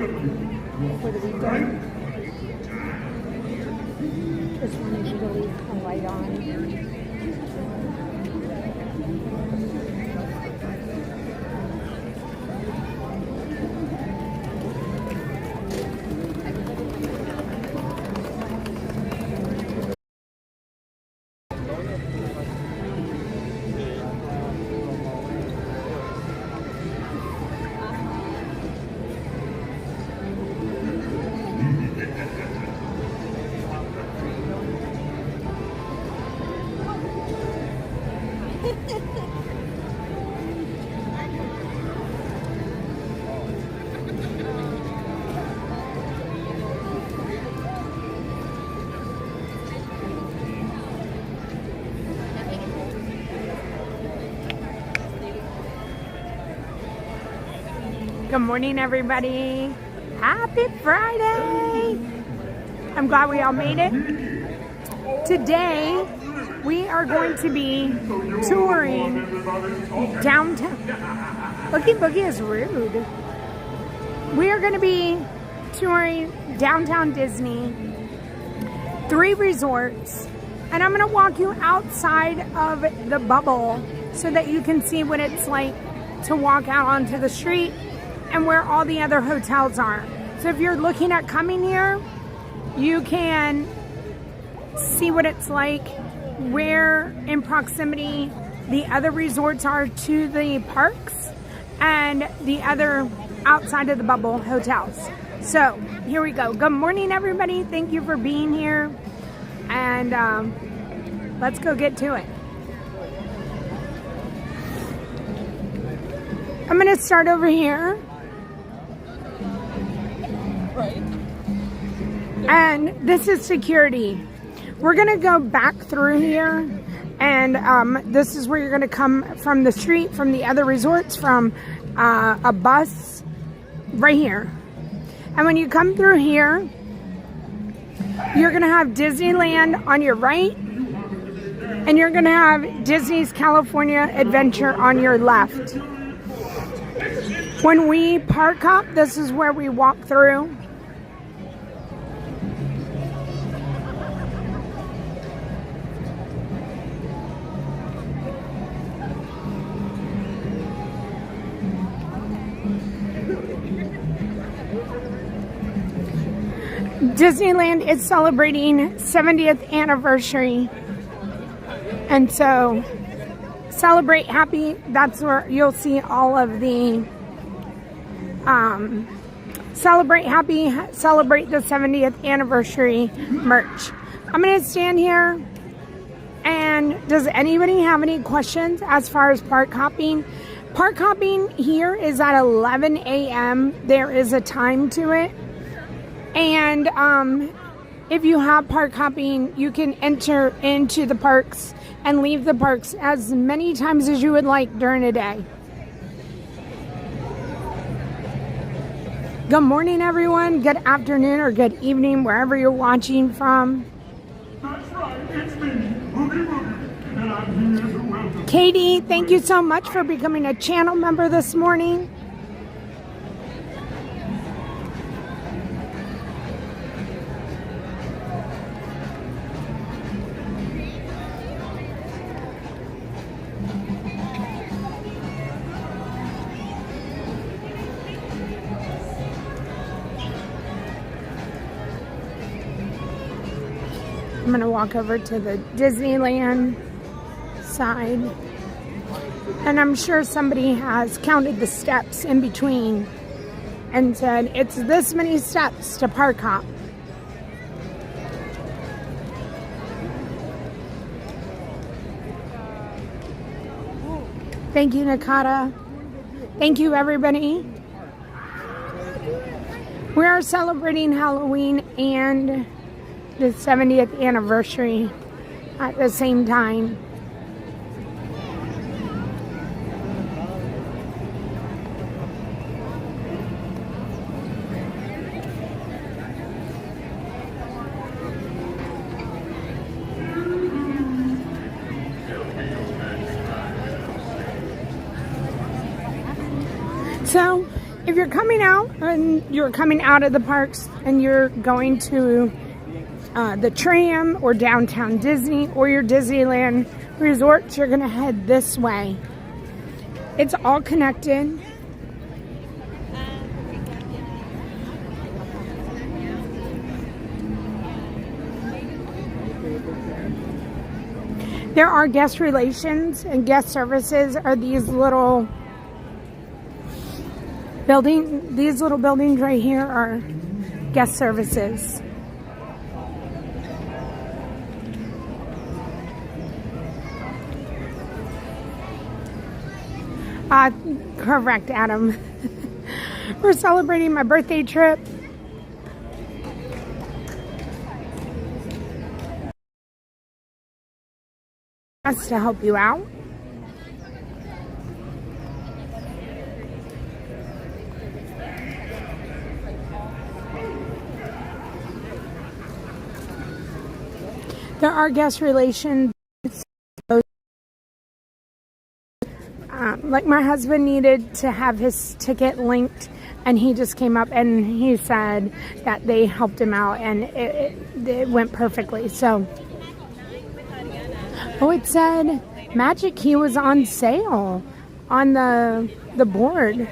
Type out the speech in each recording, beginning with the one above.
for the weekend. Just wanted you to leave a light on. Good morning, everybody. Happy Friday. I'm glad we all made it. Today, we are going to be touring downtown. Boogie Boogie is rude. We are going to be touring downtown Disney, 3 resorts, and I'm going to walk you outside of the bubble so that you can see what it's like to walk out onto the street and where all the other hotels are. So if you're looking at coming here, you can see what it's like, where in proximity the other resorts are to the parks and the other outside of the bubble hotels. So here we go. Good morning, everybody. Thank you for being here, and let's go get to it. I'm gonna start over here. And this is security. We're gonna go back through here, and this is where you're gonna come from the street, from the other resorts, from a bus right here. And when you come through here, you're gonna have Disneyland on your right, and you're gonna have Disney's California Adventure on your left. When we park up, this is where we walk through. Disneyland is celebrating 70th anniversary, and so celebrate happy. That's where you'll see all of the celebrate happy, celebrate the 70th anniversary merch. I'm gonna stand here, and does anybody have any questions as far as park hopping? Park hopping here is at 11 a.m. There is a time to it. And if you have park hopping, you can enter into the parks and leave the parks as many times as you would like during a day. Good morning, everyone. Good afternoon or good evening, wherever you're watching from. That's right, it's me, Boogie Boogie, and I'm here to welcome. Katie, thank you so much for becoming a channel member this morning. I'm going to walk over to the Disneyland side, and I'm sure somebody has counted the steps in between and said it's this many steps to park hop. Thank you, Nakata. Thank you, everybody. We are celebrating Halloween and the 70th anniversary at the same time. So if you're coming out and you're coming out of the parks and you're going to the tram or downtown Disney or your Disneyland resorts, you're gonna head this way. It's all connected. There are guest relations and guest services are these little buildings right here are guest services. Correct, Adam. We're celebrating my birthday trip. That's to help you out. There are guest relations. Like my husband needed to have his ticket linked, and he just came up and he said that they helped him out, and it went perfectly. So, oh, it said Magic Key was on sale on the board.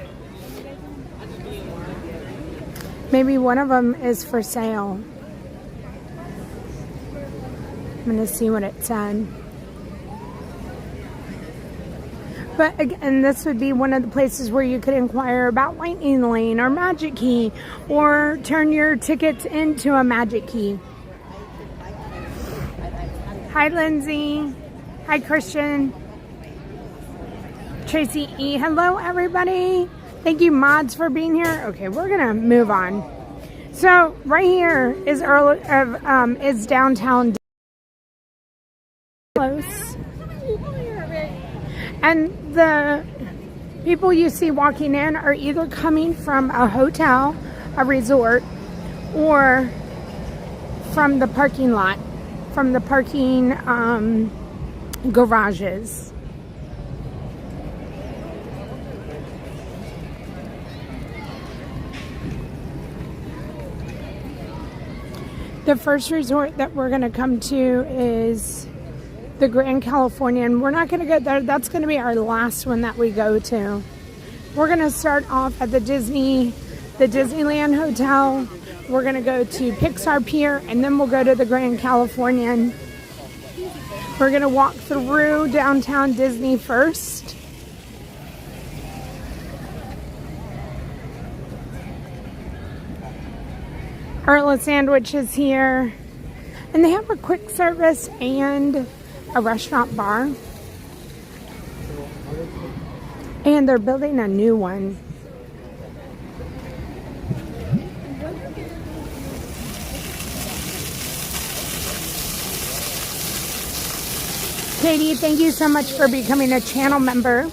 Maybe one of them is for sale. I'm gonna see what it said. But again, this would be one of the places where you could inquire about Lightning Lane or Magic Key, or turn your tickets into a Magic Key. Hi, Lindsay. Hi, Christian. Tracy E. Hello, everybody. Thank you, mods, for being here. Okay, we're gonna move on. So right here is is downtown. Close. And the people you see walking in are either coming from a hotel, a resort, or from the parking lot, from the parking garages. The first resort that we're going to come to is the Grand Californian. We're not going to go there. That's going to be our last one that we go to. We're going to start off at the Disneyland Hotel. We're going to go to Pixar Pier, and then we'll go to the Grand Californian. We're going to walk through downtown Disney first. Earl Sandwich is here. And they have a quick service and a restaurant bar. And they're building a new one. Katie, thank you so much for becoming a channel member.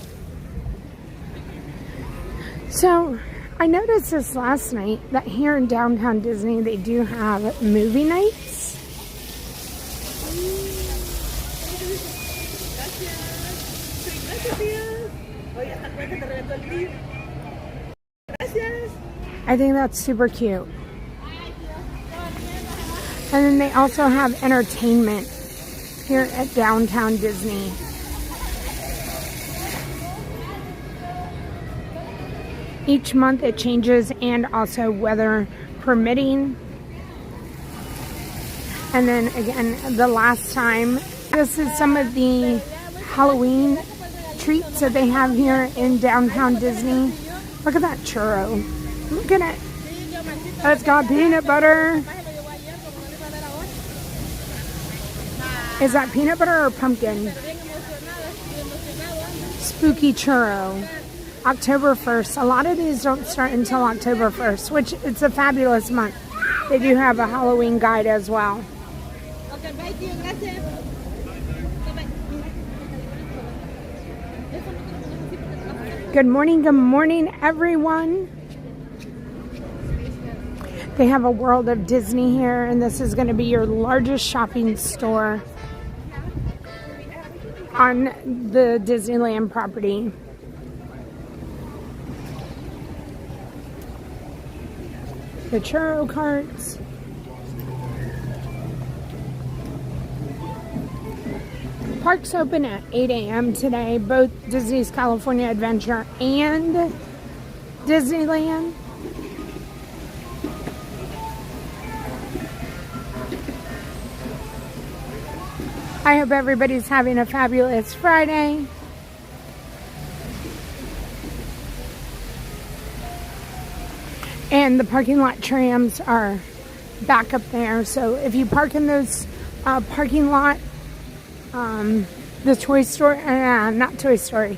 So, I noticed this last night that here in downtown Disney, they do have movie nights. I think that's super cute. And then they also have entertainment here at downtown Disney. Each month it changes, and also weather permitting. And then again, the last time, this is some of the Halloween treats that they have here in downtown Disney. Look at that churro. Look at it. It's got peanut butter. Is that peanut butter or pumpkin? Spooky churro. October 1st. A lot of these don't start until October 1st, which it's a fabulous month. They do have a Halloween guide as well. Good morning, everyone. They have a World of Disney here, and this is going to be your largest shopping store on the Disneyland property. the churro carts. Parks open at 8 a.m. today, both Disney's California Adventure and Disneyland. I hope everybody's having a fabulous Friday. And the parking lot trams are back up there. So if you park in those parking lot, the Toy Story, not Toy Story,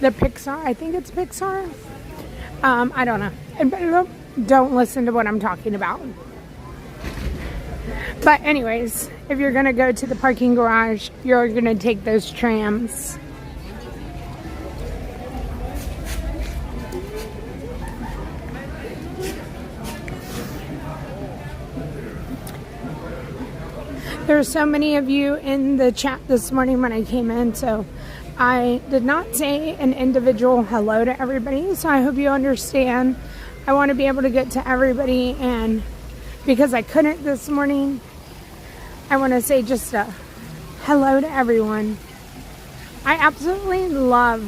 the Pixar, I think it's Pixar. I don't know. Don't listen to what I'm talking about. But anyways, if you're going to go to the parking garage, you're going to take those trams. There's so many of you in the chat this morning when I came in, so I did not say an individual hello to everybody, so I hope you understand. I want to be able to get to everybody, and because I couldn't this morning, I want to say just a hello to everyone. I absolutely love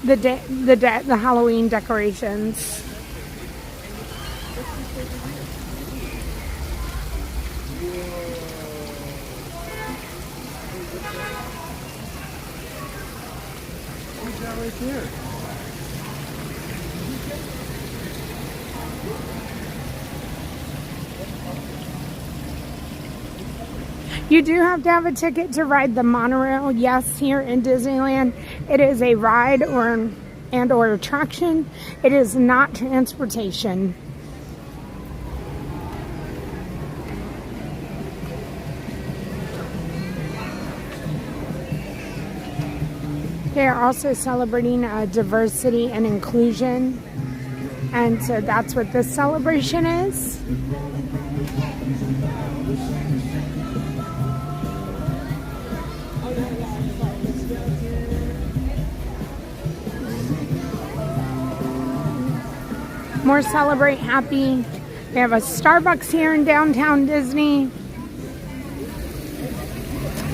the Halloween decorations. Right here. You do have to have a ticket to ride the monorail. Yes, here in Disneyland, it is a ride or attraction. It is not transportation. They are also celebrating diversity and inclusion, and so that's what this celebration is. More Celebrate Happy. We have a Starbucks here in downtown Disney,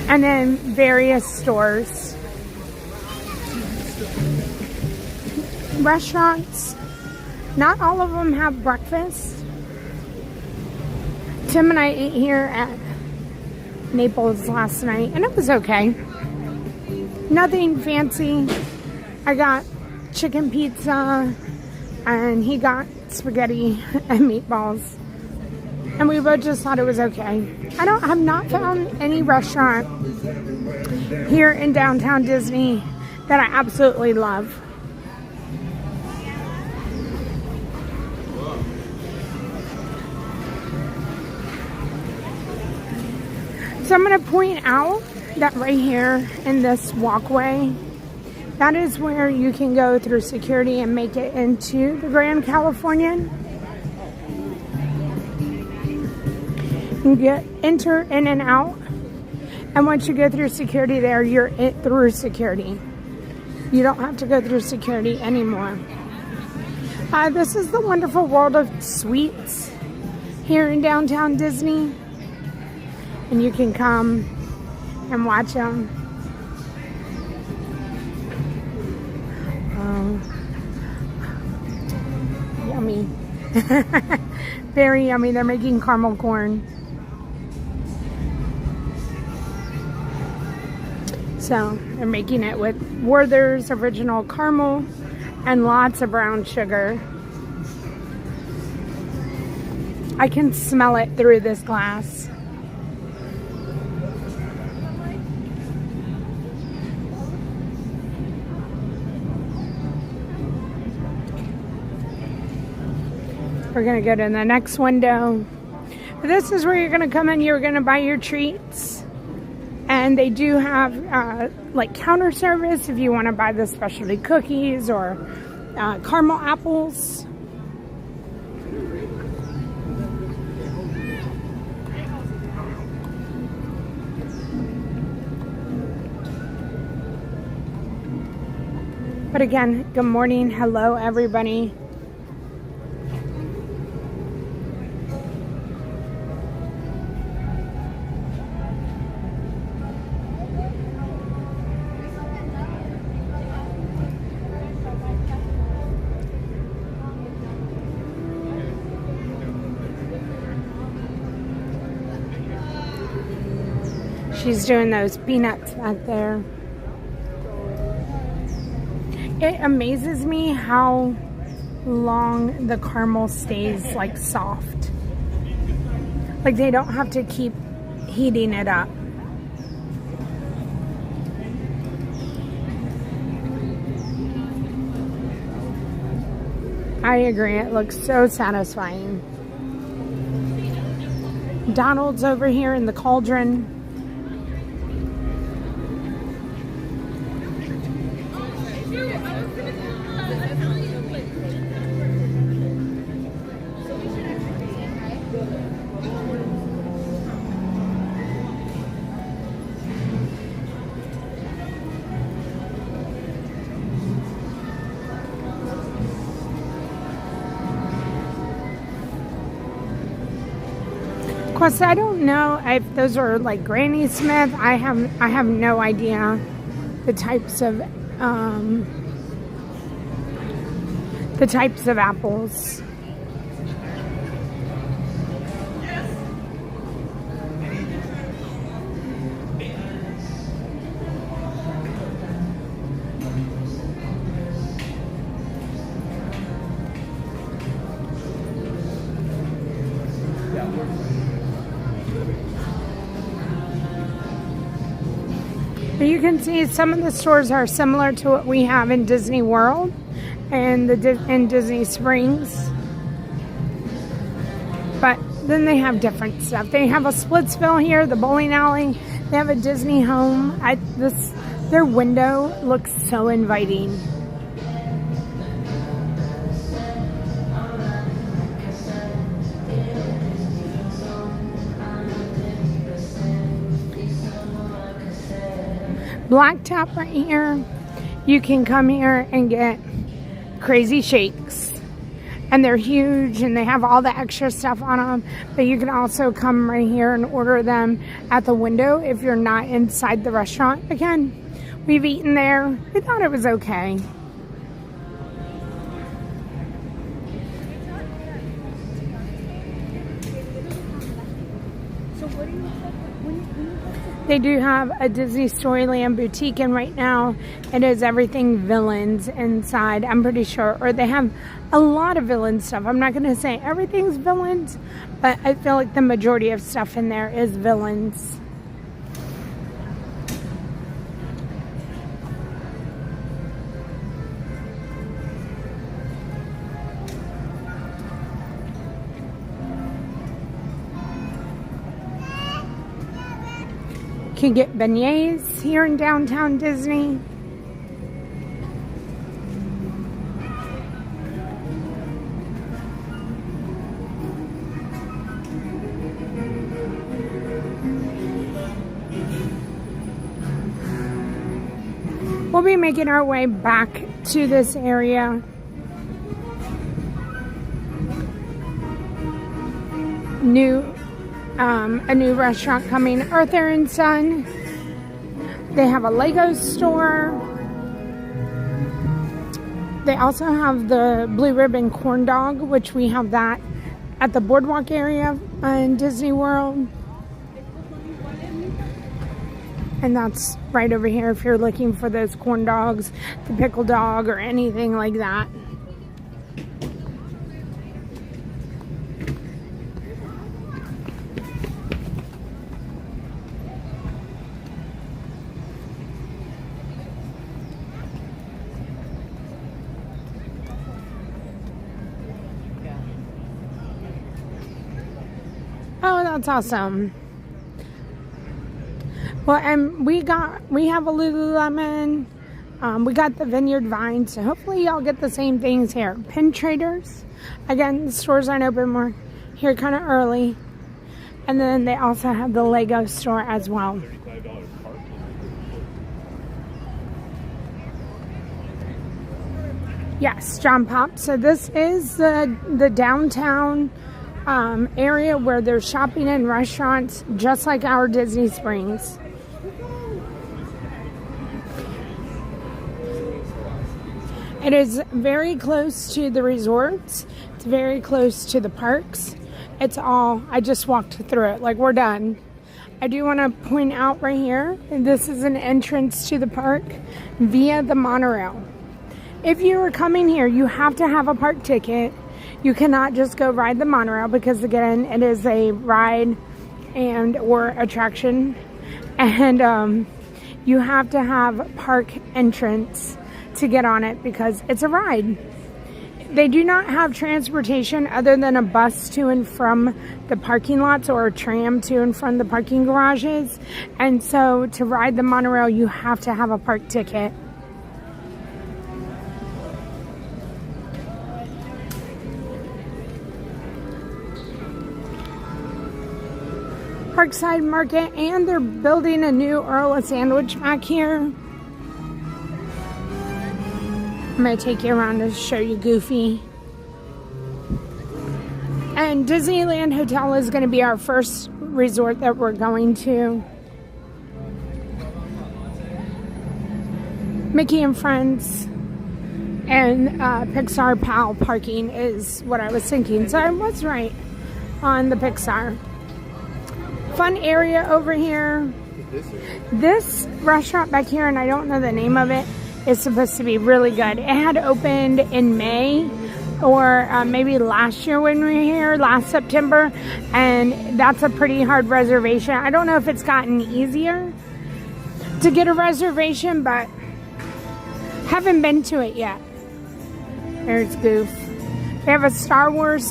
and then various stores. Restaurants, not all of them have breakfast. Tim and I ate here at Naples last night, and it was okay. Nothing fancy. I got chicken pizza, and he got spaghetti and meatballs, and we both just thought it was okay. I have not found any restaurant here in downtown Disney that I absolutely love. So I'm going to point out that right here in this walkway, that is where you can go through security and make it into the Grand Californian. You can enter in and out, and once you go through security there, you're through security. You don't have to go through security anymore. This is the wonderful world of sweets here in downtown Disney. And you can come and watch them. Yummy. Very yummy. They're making caramel corn. So they're making it with Werther's original caramel and lots of brown sugar. I can smell it through this glass. We're going to go to the next window. This is where you're going to come in. You're going to buy your treats. And they do have like counter service if you want to buy the specialty cookies or caramel apples. But again, good morning. Hello, everybody. She's doing those peanuts back there. It amazes me how long the caramel stays like soft. Like they don't have to keep heating it up. I agree, it looks so satisfying. Donald's over here in the cauldron. Of course, I don't know if those are like Granny Smith. I have no idea the types of apples. But you can see some of the stores are similar to what we have in Disney World and in Disney Springs. But then they have different stuff. They have a Splitsville here, the bowling alley. They have a Disney home. Their window looks so inviting. Blacktop right here. You can come here and get crazy shakes. And they're huge and they have all the extra stuff on them. But you can also come right here and order them at the window if you're not inside the restaurant. Again, we've eaten there. We thought it was okay. They do have a Disney Storyland boutique, and right now it is everything villains inside, I'm pretty sure. Or they have a lot of villain stuff. I'm not going to say everything's villains, but I feel like the majority of stuff in there is villains. Can get beignets here in downtown Disney. We'll be making our way back to this area. A new restaurant coming, Arthur and Son. They have a Lego store. They also have the Blue Ribbon Corn Dog, which we have that at the boardwalk area in Disney World. And that's right over here if you're looking for those corn dogs, the pickle dog, or anything like that. Oh, that's awesome. Well, and we have a Lululemon. We got the Vineyard Vine, so hopefully y'all get the same things here. Pin Traders. Again, the stores aren't open. We're here kind of early. And then they also have the Lego store as well. Yes, John Pop. So this is the downtown area where there's shopping and restaurants, just like our Disney Springs. It is very close to the resorts. It's very close to the parks. It's all, I just walked through it, like we're done. I do want to point out right here, this is an entrance to the park via the monorail. If you are coming here, you have to have a park ticket. You cannot just go ride the monorail because, again, it is a ride and or attraction. And you have to have park entrance to get on it because it's a ride. They do not have transportation other than a bus to and from the parking lots or a tram to and from the parking garages. And so to ride the monorail, you have to have a park ticket. Parkside Market, and they're building a new Earl of Sandwich back here. I'm going to take you around to show you Goofy. And Disneyland Hotel is going to be our first resort that we're going to. Mickey and Friends and Pixar Pal parking is what I was thinking. So I was right on the Pixar. Fun area over here. This restaurant back here, and I don't know the name of it, is supposed to be really good. It had opened in May or maybe last year when we were here, last September, and that's a pretty hard reservation. I don't know if it's gotten easier to get a reservation, but haven't been to it yet. There's Goof. They have a Star Wars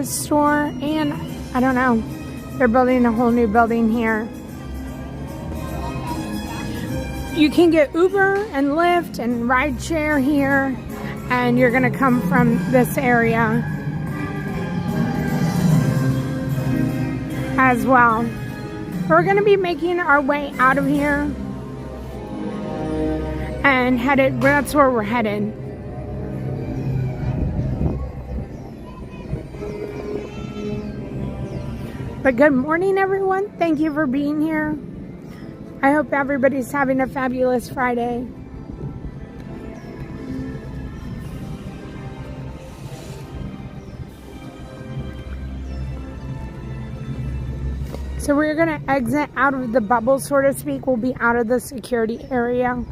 store, and I don't know, they're building a whole new building here. You can get Uber and Lyft and rideshare here, and you're going to come from this area as well. We're going to be making our way out of here and headed, that's where we're headed. But good morning, everyone. Thank you for being here. I hope everybody's having a fabulous Friday. So we're going to exit out of the bubble, so to speak. We'll be out of the security area.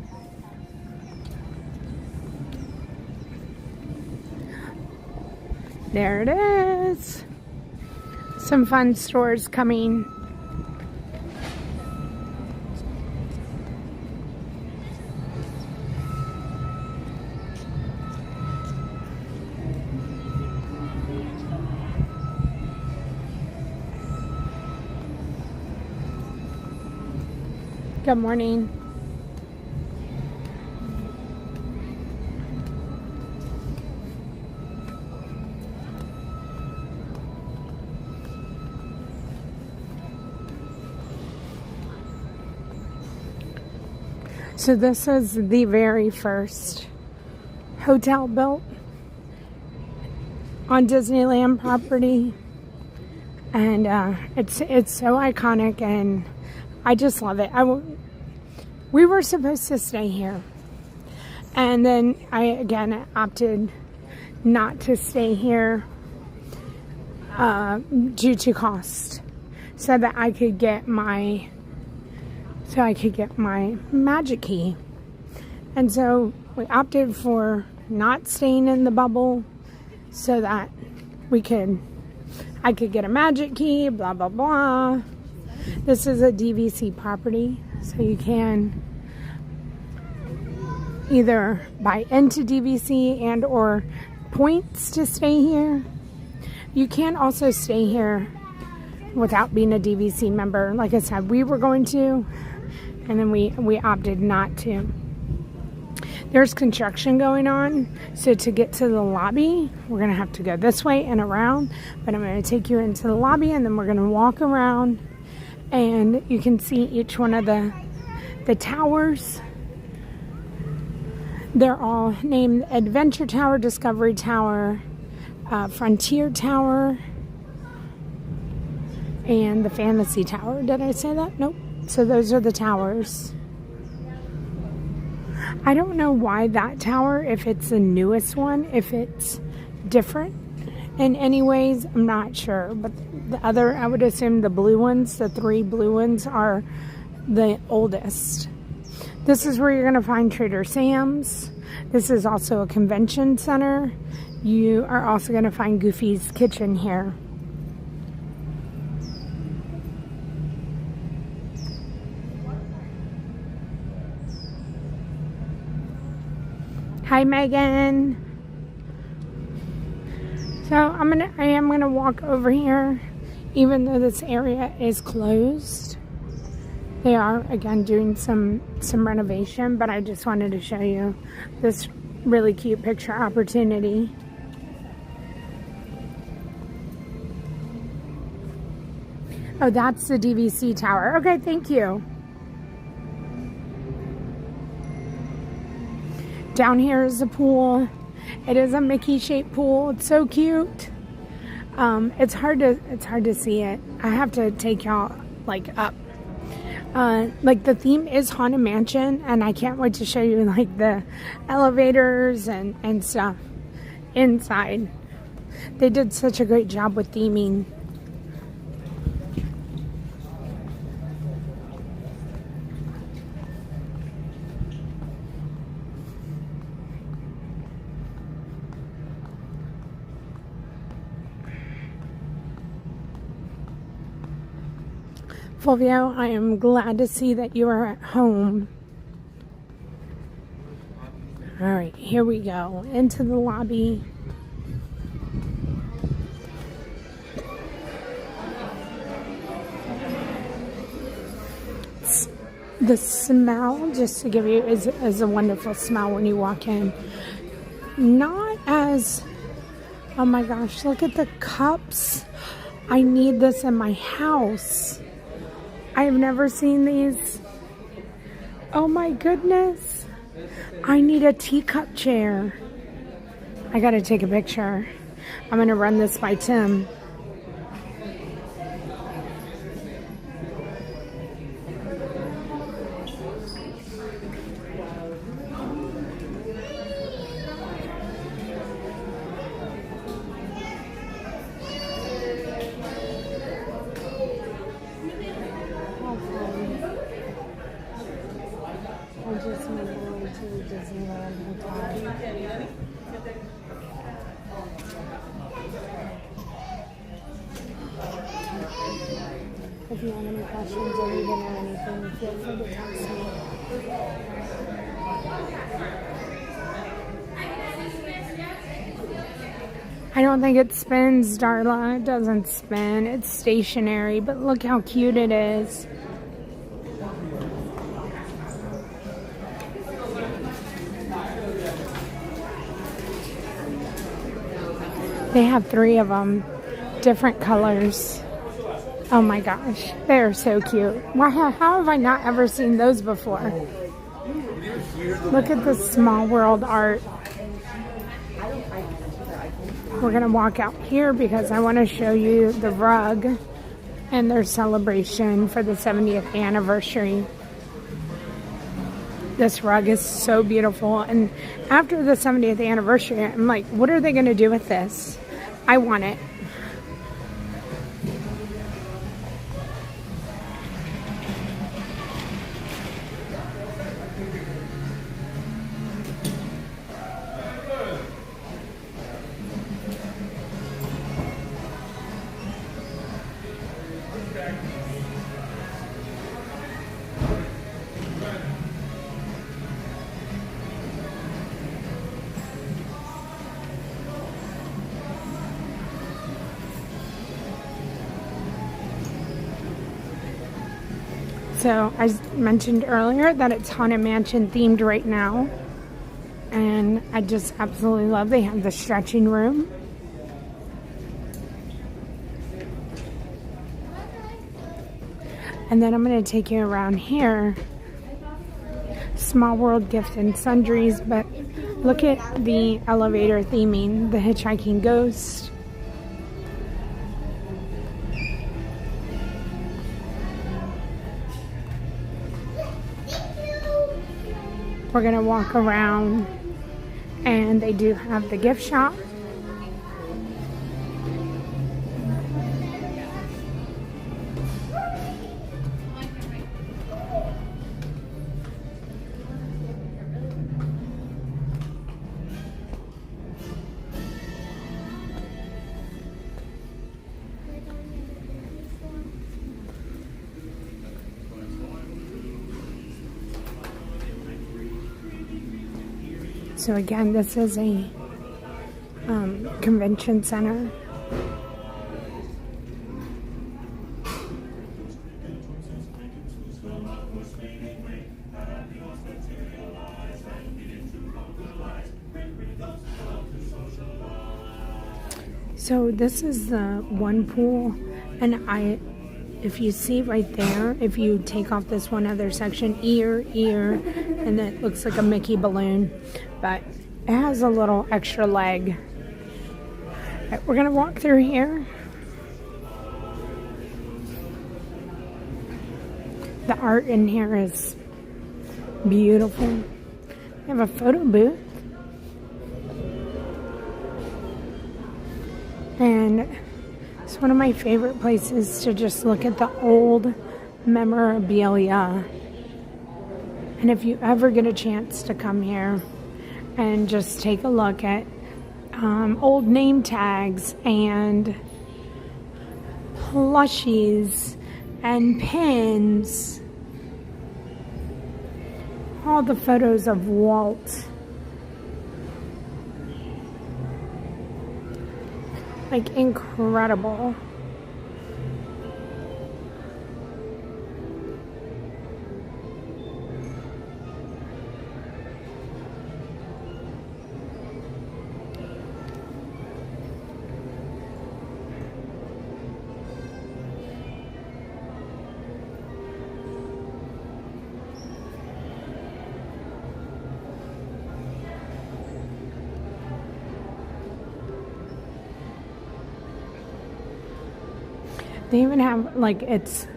There it is. Some fun stores coming. Good morning. So this is the very first hotel built on Disneyland property, and it's so iconic, and I just love it. We were supposed to stay here, and then I again opted not to stay here due to cost, so that I could get my magic key. And so we opted for not staying in the bubble so that I could get a magic key, blah blah blah. This is a DVC property, so you can either buy into DVC and or points to stay here. You can also stay here without being a DVC member. Like I said, we were going to, and then we opted not to. There's construction going on, so to get to the lobby, we're going to have to go this way and around, but I'm going to take you into the lobby, and then we're going to walk around, and you can see each one of the towers. They're all named Adventure Tower, Discovery Tower, Frontier Tower, and the Fantasy Tower. Did I say that? Nope. So those are the towers. I don't know why that tower, if it's the newest one, if it's different in any ways. I'm not sure, but the other, I would assume the blue ones, the 3 blue ones, are the oldest. This is where you're going to find Trader Sam's. This is also a convention center. You are also going to find Goofy's Kitchen here. Hi, Megan. So I am gonna walk over here, even though this area is closed. They are again doing some renovation, but I just wanted to show you this really cute picture opportunity. Oh, that's the DVC tower. Okay, thank you. Down here is the pool. It is a Mickey-shaped pool. It's so cute. It's hard to see it. I have to take y'all like up. Like the theme is Haunted Mansion, and I can't wait to show you like the elevators and stuff inside. They did such a great job with theming. Fulvio, I am glad to see that you are at home. All right, here we go into the lobby. The smell, just to give you, is a wonderful smell when you walk in. Not as, oh my gosh, look at the cups. I need this in my house. I have never seen these. Oh my goodness. I need a teacup chair. I gotta take a picture. I'm gonna run this by Tim. I just made my way to the Disneyland Hotel. If you have any questions or even know anything, feel free to text me. I don't think it spins, Darla. It doesn't spin. It's stationary, but look how cute it is. They have 3 of them, different colors. Oh my gosh, they are so cute. Wow, how have I not ever seen those before? Look at the Small World art. We're gonna walk out here because I want to show you the rug and their celebration for the 70th anniversary. This rug is so beautiful, and after the 70th anniversary, I'm like, what are they going to do with this? I want it. So I mentioned earlier that it's Haunted Mansion themed right now, and I just absolutely love. They have the stretching room. And then I'm going to take you around here. Small World Gift and Sundries, but look at the elevator theming, the hitchhiking ghost. We're going to walk around, and they do have the gift shop. So again, this is a convention center. So this is the one pool, and if you see right there, if you take off this one other section, ear, and it looks like a Mickey balloon, but it has a little extra leg. Right, we're gonna walk through here. The art in here is beautiful. They have a photo booth. And it's one of my favorite places to just look at the old memorabilia. And if you ever get a chance to come here and just take a look at old name tags and plushies and pins, all the photos of Walt. Like, incredible. They even have, like, it's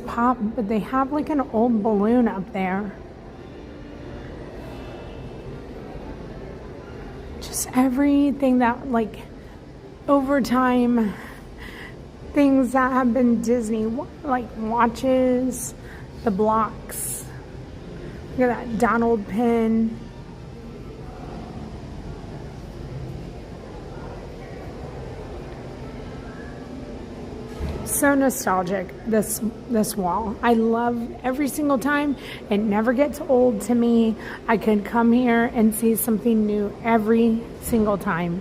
pop, but they have like an old balloon up there. Just everything that, like, over time, things that have been Disney, like watches, the blocks. Look at that Donald pin. So nostalgic, this wall. I love every single time. It never gets old to me. I could come here and see something new every single time.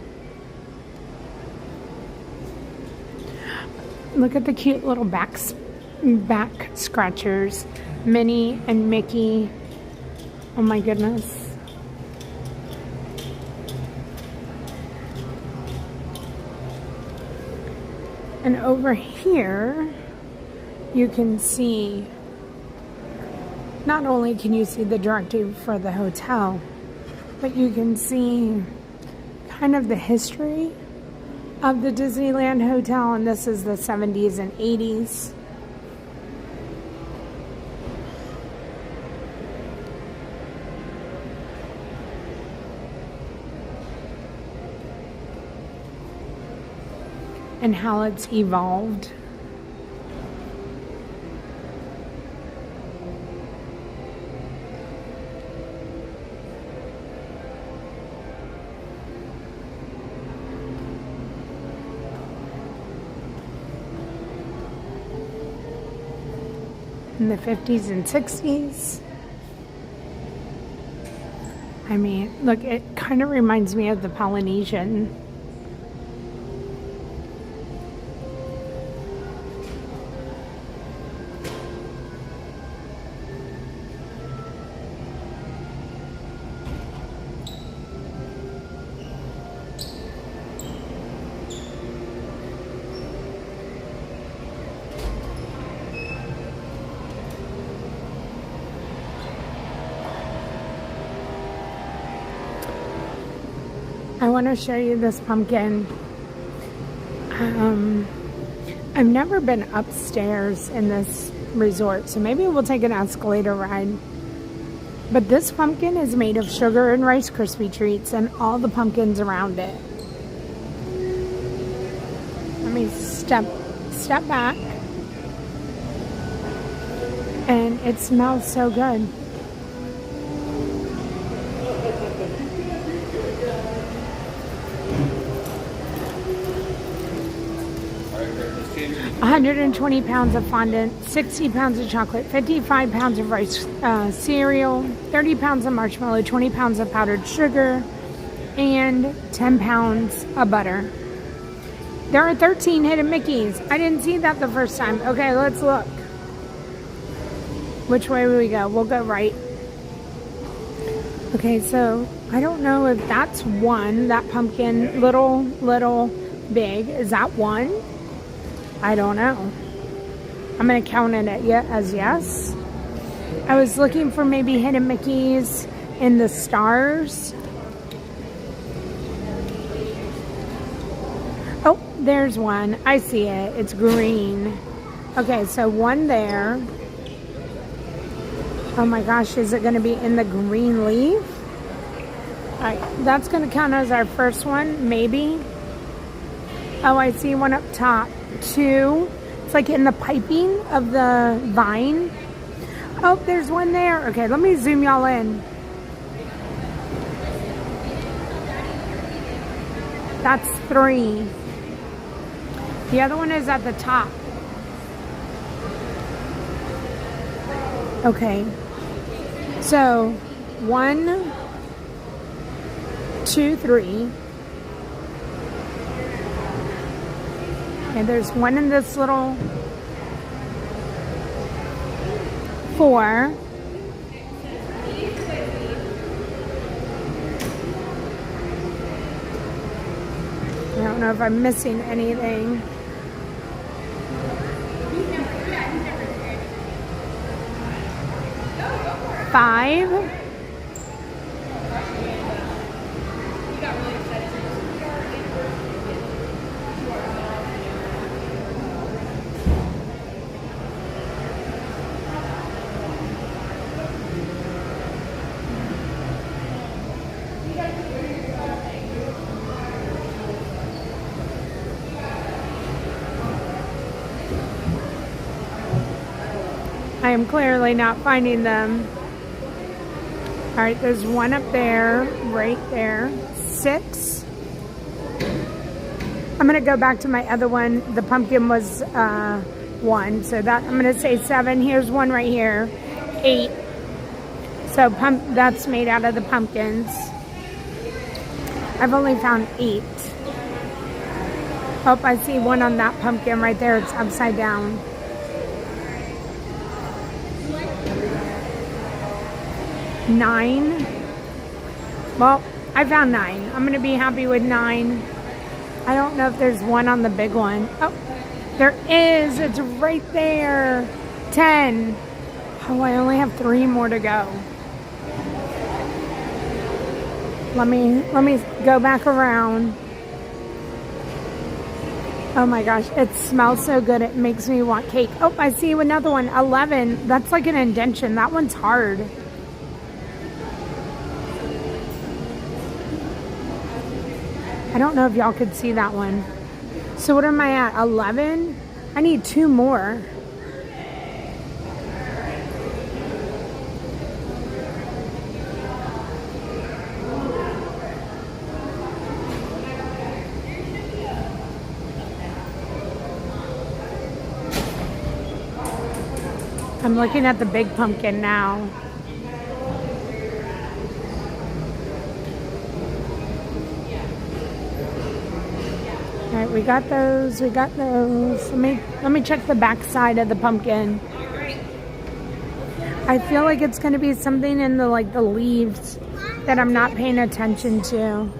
Look at the cute little back scratchers. Minnie and Mickey. Oh my goodness. And over here, you can see, not only can you see the directory for the hotel, but you can see kind of the history of the Disneyland Hotel, and this is the 70s and 80s. And how it's evolved. In the 50s and 60s. I mean, look, it kind of reminds me of the Polynesian. I want to show you this pumpkin. I've never been upstairs in this resort, so maybe we'll take an escalator ride. But this pumpkin is made of sugar and Rice Krispie treats and all the pumpkins around it. Let me step back. And it smells so good. 120 pounds of fondant, 60 pounds of chocolate, 55 pounds of rice cereal, 30 pounds of marshmallow, 20 pounds of powdered sugar, and 10 pounds of butter. There are 13 hidden Mickeys. I didn't see that the first time. Okay, let's look. Which way will we go? We'll go right. Okay, so I don't know if that's one. That pumpkin, little, big. Is that one? I don't know. I'm going to count it as yes. I was looking for maybe hidden Mickeys in the stars. Oh, there's one. I see it. It's green. Okay, so one there. Oh my gosh, is it going to be in the green leaf? All right, that's going to count as our first one, maybe. Oh, I see one up top. Two. It's like in the piping of the vine. Oh, there's one there. Okay, let me zoom y'all in. That's 3. The other one is at the top. Okay. So, 1, 2, 3. And there's one in this little 4. I don't know if I'm missing anything. 5. I am clearly not finding them. All right, there's one up there, right there. 6. I'm gonna go back to my other one. The pumpkin was 1, so that I'm gonna say 7. Here's one right here, 8. So that's made out of the pumpkins. I've only found 8. Oh, I see one on that pumpkin right there. It's upside down. 9. Well, I found 9. I'm going to be happy with 9. I don't know if there's one on the big one. Oh, there is. It's right there. 10. Oh, I only have 3 more to go. Let me go back around. Oh my gosh, it smells so good. It makes me want cake. Oh, I see another one. 11. That's like an indentation. That one's hard. I don't know if y'all could see that one. So what am I at? 11? I need 2 more. I'm looking at the big pumpkin now. All right, we got those. Let me check the back side of the pumpkin. I feel like it's going to be something in the leaves that I'm not paying attention to.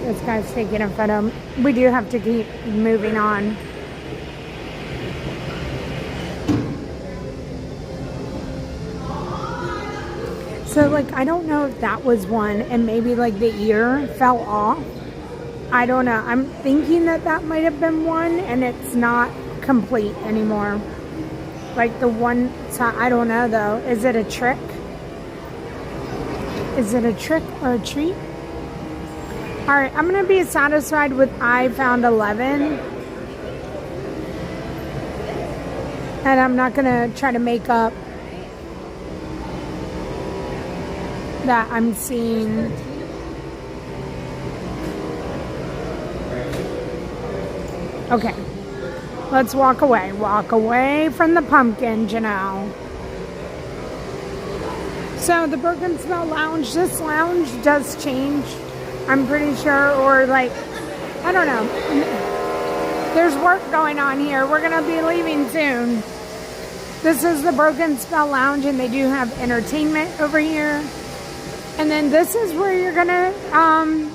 This guy's taking a photo. We do have to keep moving on. So I don't know if that was one and maybe the ear fell off. I don't know. I'm thinking that might have been one and it's not complete anymore. The one side, I don't know though. Is it a trick? Is it a trick or a treat? Alright, I'm going to be satisfied with I found 11. And I'm not going to try to make up that I'm seeing. Okay. Let's walk away. Walk away from the pumpkin, Janelle. So the Broken Spell Lounge, this lounge does change, I'm pretty sure, or like, I don't know. There's work going on here. We're going to be leaving soon. This is the Broken Spell Lounge, and they do have entertainment over here. And then this is where you're going to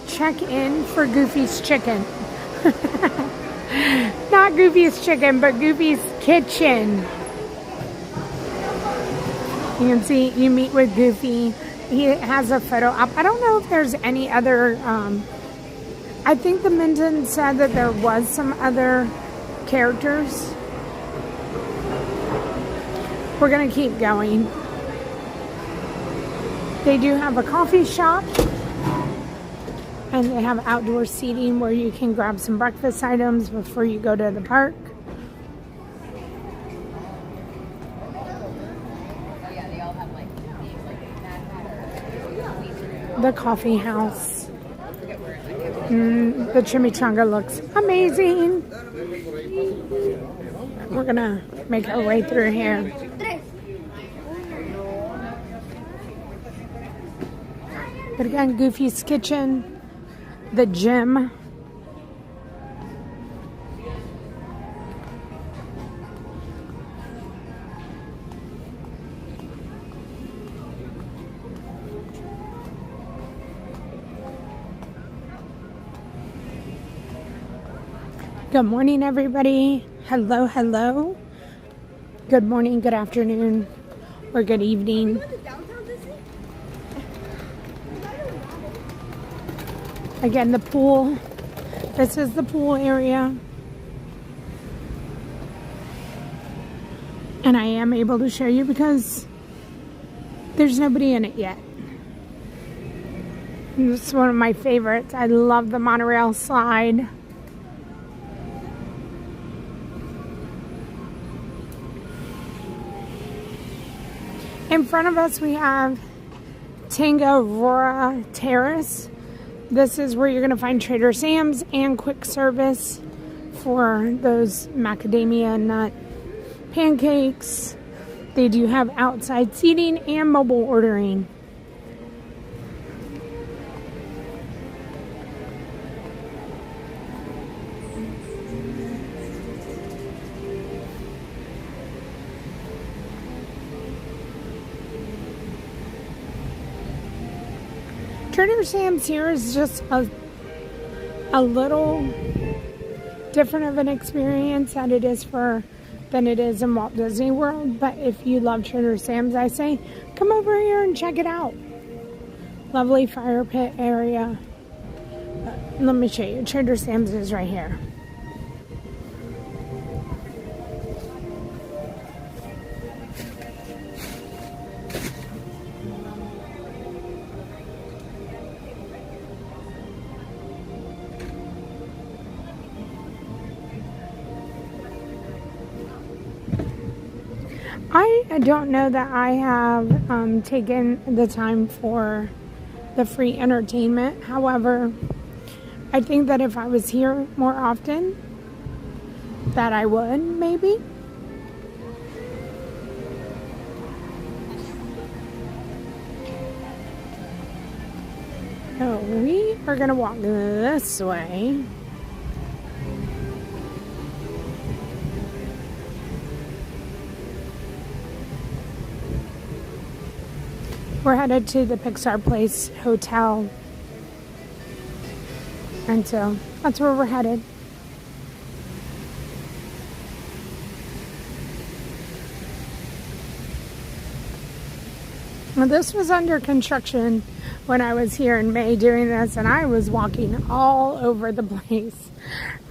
check in for Goofy's Chicken. Not Goofy's Chicken, but Goofy's Kitchen. You can see you meet with Goofy. He has a photo op. I don't know if there's any other, I think the Minton said that there was some other characters. We're going to keep going. They do have a coffee shop. And they have outdoor seating where you can grab some breakfast items before you go to the park. The coffee house. The chimichanga looks amazing. We're gonna make our way through here. But again, Goofy's Kitchen, the gym. Good morning, everybody. Hello, hello. Good morning, good afternoon, or good evening. Again, the pool. This is the pool area. And I am able to show you because there's nobody in it yet. This is one of my favorites. I love the monorail slide. In front of us we have Tangaroa Terrace. This is where you're going to find Trader Sam's and quick service for those macadamia nut pancakes. They do have outside seating and mobile ordering. Trader Sam's here is just a little different of an experience than it is in Walt Disney World. But if you love Trader Sam's, I say come over here and check it out. Lovely fire pit area. Let me show you. Trader Sam's is right here. I don't know that I have taken the time for the free entertainment. However, I think that if I was here more often, that I would, maybe. So we are going to walk this way. We're headed to the Pixar Place Hotel. And so that's where we're headed. Now, this was under construction when I was here in May doing this, and I was walking all over the place.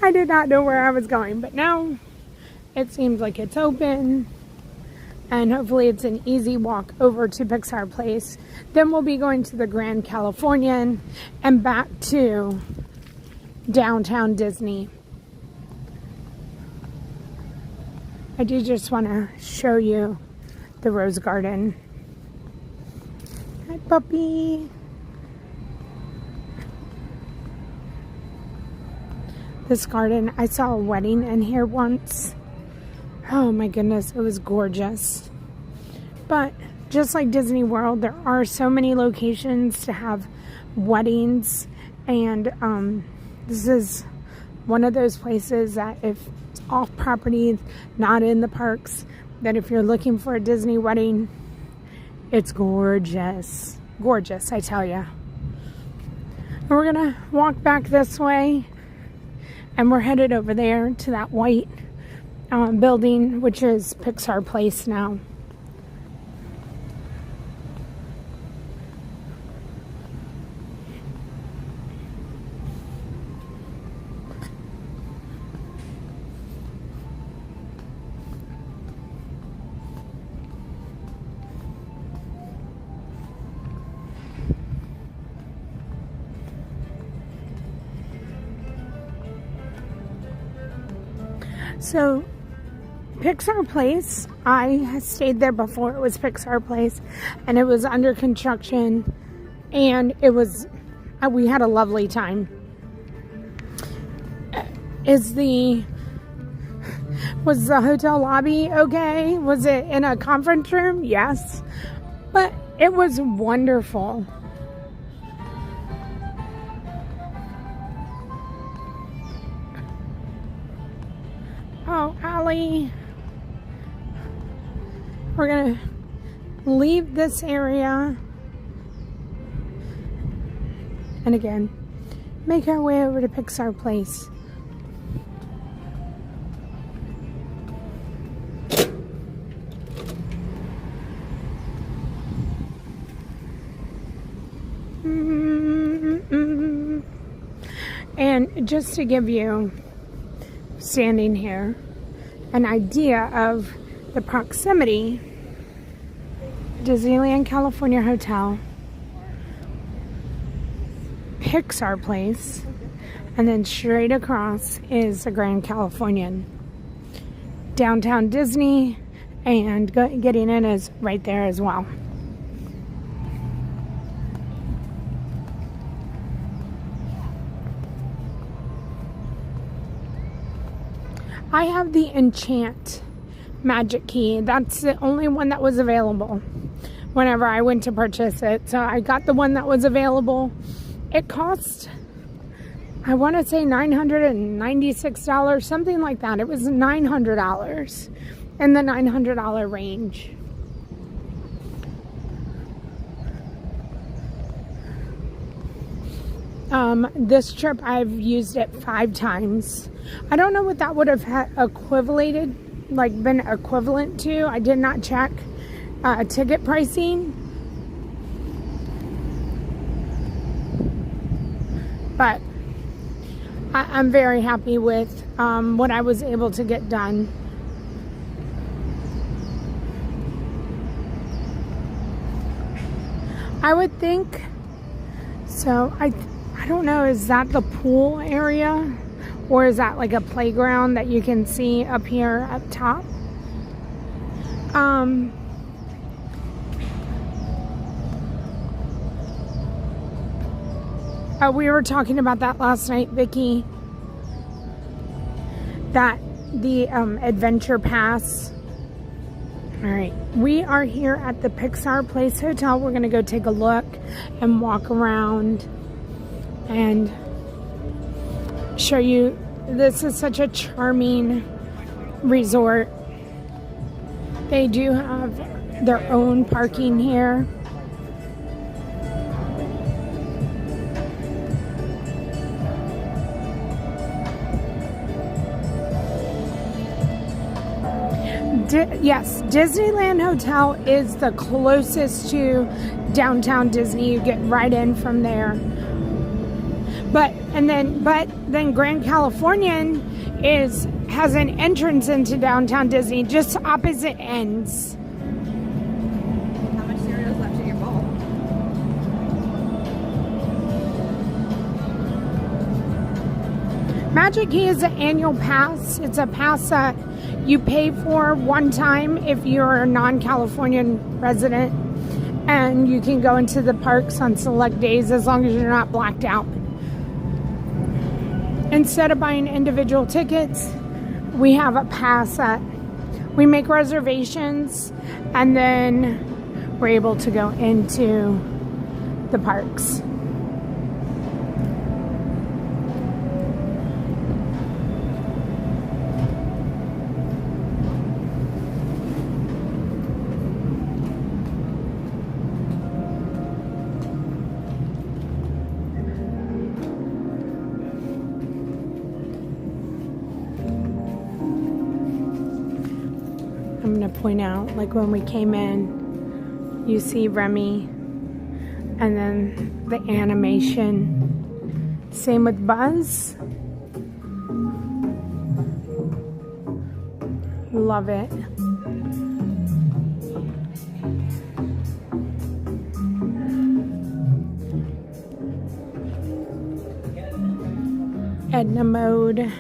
I did not know where I was going, but now it seems like it's open. and hopefully it's an easy walk over to Pixar Place. Then we'll be going to the Grand Californian and back to downtown Disney. I do just want to show you the Rose Garden. Hi, puppy. This garden, I saw a wedding in here once. Oh my goodness, it was gorgeous. But just like Disney World, there are so many locations to have weddings, and this is one of those places that if it's off property, not in the parks, that if you're looking for a Disney wedding, it's gorgeous. Gorgeous, I tell you. We're gonna walk back this way, and we're headed over there to that white building, which is Pixar Place now. So Pixar Place, I stayed there before it was Pixar Place, and it was under construction, and it was, we had a lovely time. Was the hotel lobby okay? Was it in a conference room? Yes, but it was wonderful. Oh, Allie. We're gonna leave this area and again make our way over to Pixar Place. And just to give you, standing here, an idea of the proximity, Disneyland California Hotel, Pixar Place, and then straight across is the Grand Californian. Downtown Disney, and getting in is right there as well. I have the Enchant Magic Key. That's the only one that was available whenever I went to purchase it. So I got the one that was available. It cost, I want to say $996, something like that. It was $900, in the $900 range. This trip I've used it 5 times. I don't know what that would have been equivalent to. I did not check ticket pricing, but I'm very happy with what I was able to get done. I would think so. I don't know, is that the pool area, or is that like a playground that you can see up here up top? We were talking about that last night, Vicky, that the Adventure Pass. All right, we are here at the Pixar Place Hotel. We're gonna go take a look and walk around and show you. This is such a charming resort. They do have their own parking here. Yes, Disneyland Hotel is the closest to downtown Disney. You get right in from there. But then Grand Californian has an entrance into downtown Disney, just opposite ends. Magic Key is an annual pass. It's a pass that you pay for one time if you're a non-Californian resident, and you can go into the parks on select days as long as you're not blacked out. Instead of buying individual tickets, we have a pass that we make reservations, and then we're able to go into the parks. I'm going to point out, like when we came in, you see Remy, and then the animation. Same with Buzz. Love it. Edna mode.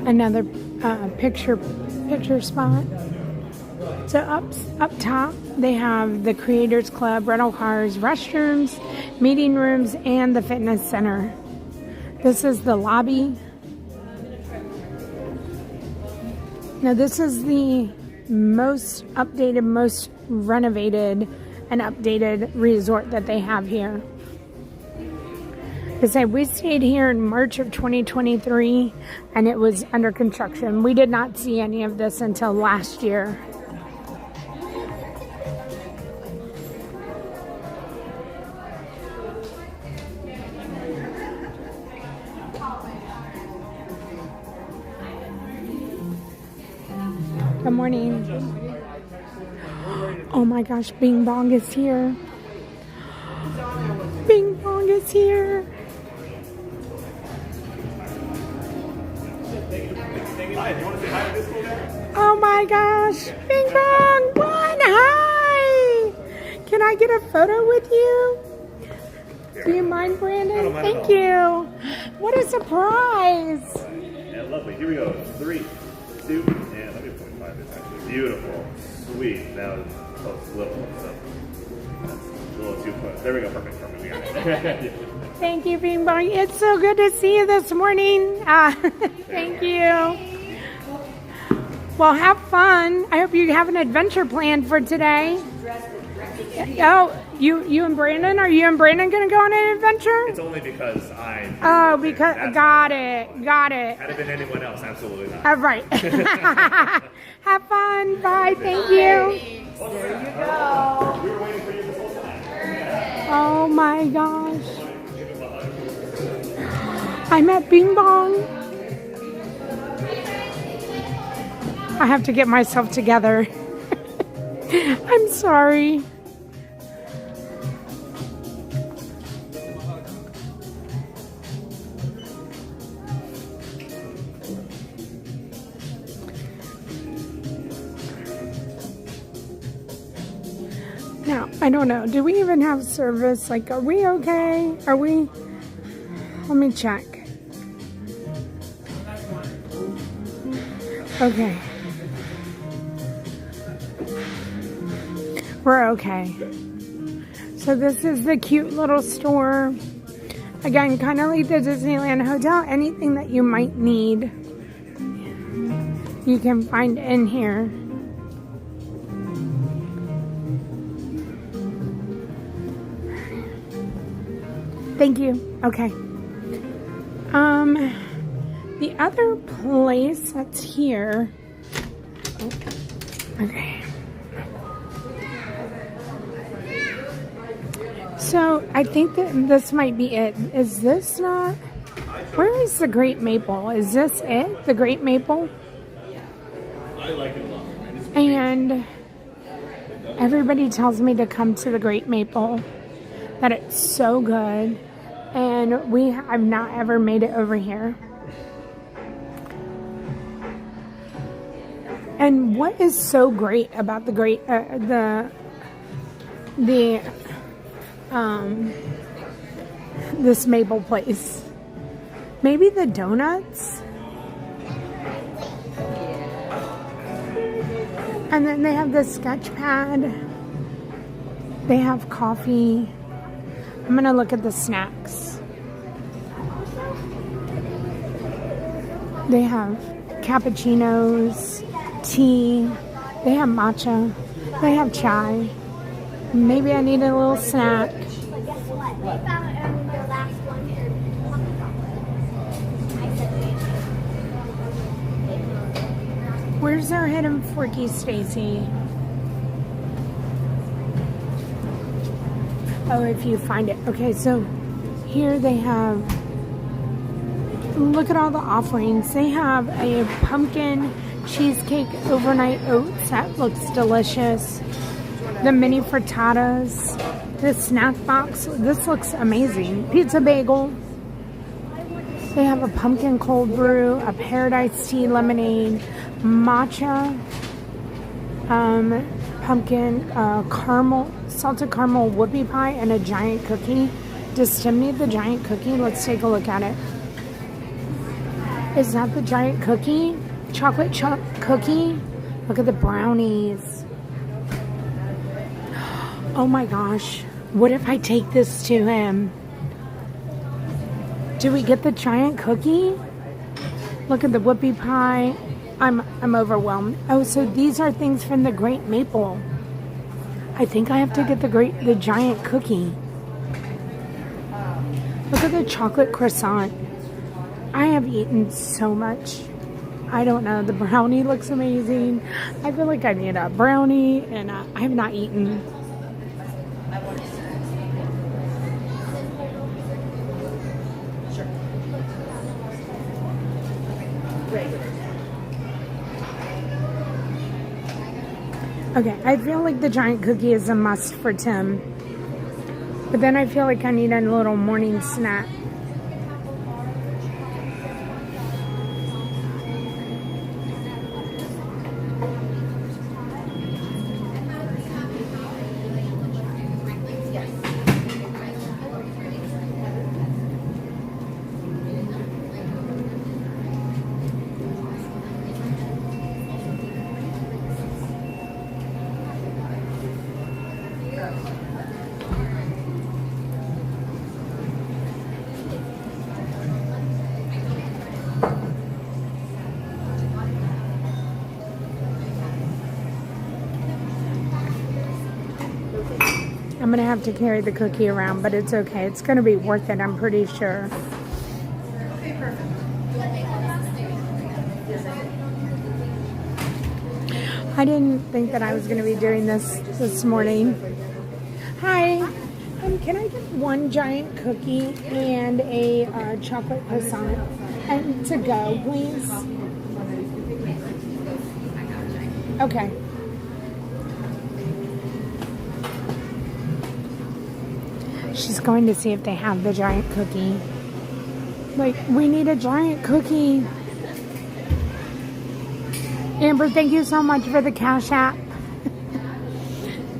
Another picture spot. So up top they have the Creators Club, rental cars, restrooms, meeting rooms, and the fitness center. This is the lobby. Now this is the most updated, most renovated and updated resort that they have here. We stayed here in March of 2023 and it was under construction. We did not see any of this until last year. Good morning. Oh my gosh, Bing Bong is here. Bing Bong is here. Oh my gosh, Bing Bong, one, hi! Can I get a photo with you? Do you mind, Brandon? Thank you. What a surprise. Yeah, lovely. Here we go. 3, 2, and let me point 5. It's actually beautiful. Sweet. Now it's a little, so that's a little too close. There we go. Perfect. We got it. Thank you, Bing Bong. It's so good to see you this morning. Thank you. Well, have fun. I hope you have an adventure planned for today. Oh, you and Brandon? Are you and Brandon going to go on an adventure? It's only because I... Oh, because... Got it. Had it been anyone else, absolutely not. Right. Have fun. Bye. Thank you. There you go. We were waiting for you this whole time. Oh, my gosh. I'm at Bing Bong. I have to get myself together. I'm sorry. Now, I don't know. Do we even have service? Like, are we okay? Are we? Let me check. Okay. We're okay. So this is the cute little store. Again, kind of like the Disneyland Hotel. Anything that you might need, you can find in here. Thank you. Okay. The other place that's here. Okay. So I think that this might be it. Is this not? Where is the Great Maple? Is this it? The Great Maple? I like it a lot. And everybody tells me to come to the Great Maple, that it's so good, and I've not ever made it over here. And what is so great about this maple place? Maybe the donuts? And then they have the sketch pad. They have coffee. I'm gonna look at the snacks. They have cappuccinos, tea. They have matcha. They have chai. Maybe I need a little snack. Where's our hidden Forky, Stacy? Oh, if you find it. Okay, so here they have, look at all the offerings. They have a pumpkin cheesecake overnight oats. That looks delicious. The mini frittatas. The snack box. This looks amazing. Pizza bagel. They have a pumpkin cold brew, a paradise tea lemonade, matcha, pumpkin caramel, salted caramel whoopie pie, and a giant cookie. Does Tim need the giant cookie? Let's take a look at it. Is that the giant cookie? Chocolate chunk cookie? Look at the brownies. Oh my gosh. What if I take this to him? Do we get the giant cookie? Look at the whoopie pie. I'm overwhelmed. Oh, so these are things from the Great Maple. I think I have to get the giant cookie. Look at the chocolate croissant. I have eaten so much. I don't know. The brownie looks amazing. I feel like I need a brownie, and I have not eaten. Okay, I feel like the giant cookie is a must for Tim. But then I feel like I need a little morning snack. I'm going to have to carry the cookie around, but it's okay. It's going to be worth it, I'm pretty sure. I didn't think that I was going to be doing this morning. Hi. Can I get one giant cookie and a chocolate croissant? And to go, please. Okay. She's going to see if they have the giant cookie. Like, we need a giant cookie. Amber, thank you so much for the Cash App.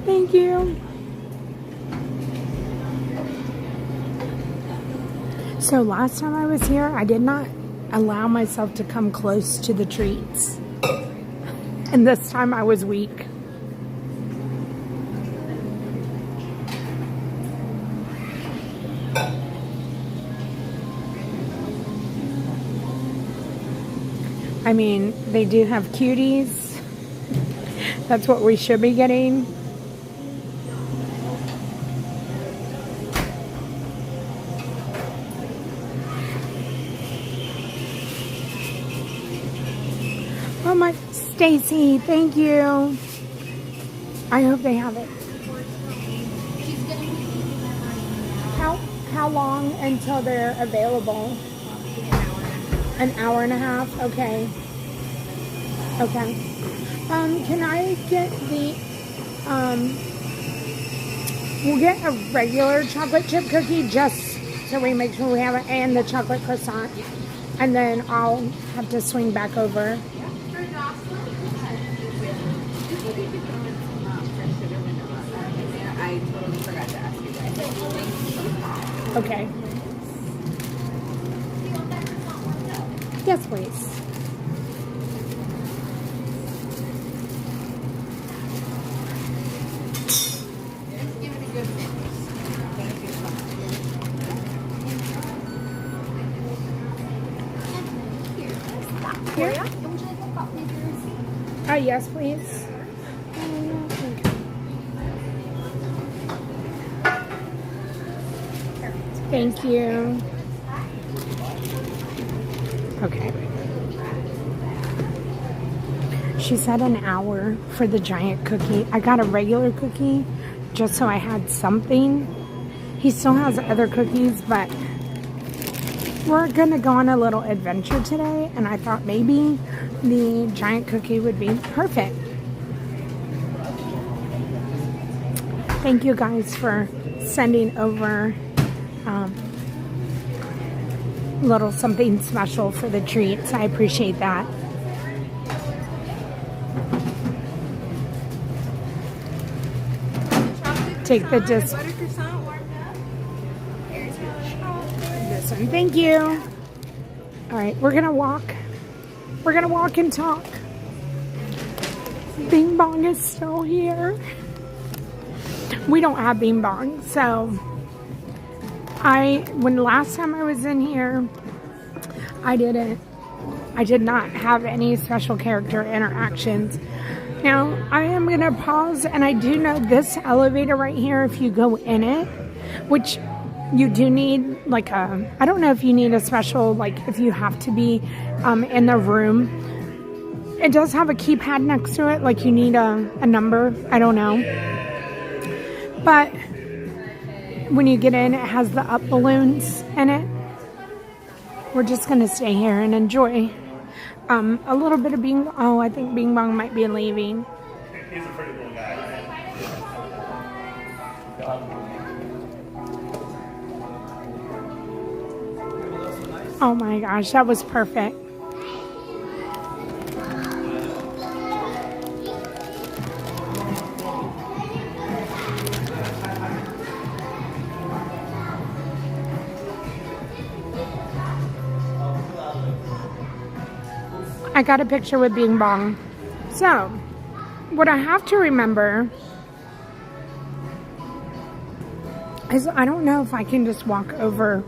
Thank you. So last time I was here, I did not allow myself to come close to the treats. And this time I was weak. I mean, they do have cuties. That's what we should be getting. Oh my, Stacy, thank you. I hope they have it. How long until they're available? An hour and a half? Okay. Okay. Can I get the, we'll get a regular chocolate chip cookie just so we make sure we have it, and the chocolate croissant. And then I'll have to swing back over. I totally forgot to ask you guys. Okay. Yes, please. Just give it a good mix. Here? Yes, please. Thank you. Okay. She said an hour for the giant cookie. I got a regular cookie just so I had something. He still has other cookies, but we're gonna go on a little adventure today, and I thought maybe the giant cookie would be perfect. Thank you guys for sending over little something special for the treats. I appreciate that. Take the butter croissant warmed up. Here's your chocolate. this one. Thank you. All right, we're gonna walk. We're gonna walk and talk. Bing Bong is still here. We don't have Bing Bong, so when last time I was in here, I did not have any special character interactions. Now, I am going to pause, and I do know this elevator right here, if you go in it, which you do need, like I don't know if you need a special, like if you have to be in the room. It does have a keypad next to it, like you need a number, I don't know. But when you get in, it has the up balloons in it. We're just going to stay here and enjoy a little bit of Bing. Oh, I think Bing Bong might be leaving. He's a pretty little guy. Oh my gosh, that was perfect. I got a picture with Bing Bong. So, what I have to remember is I don't know if I can just walk over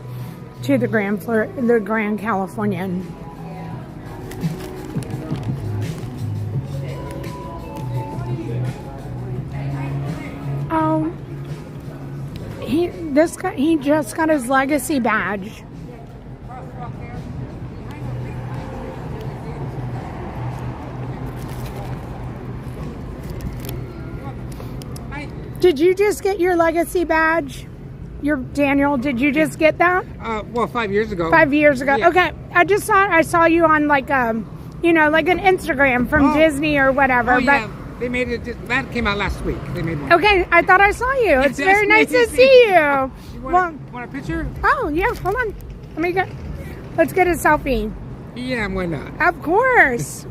to the Grand Californian. Oh, he just got his legacy badge. Did you just get your legacy badge? Daniel, did you just get that? Well, 5 years ago. 5 years ago. Yeah. Okay. I saw you on like like an Instagram from Disney or whatever. Oh, yeah. They made it. That came out last week. They made one. Okay, I thought I saw you. It's Yes, very nice to see. see you. You want a picture? Oh yeah, hold on. Let's get a selfie. Yeah, why not? Of course.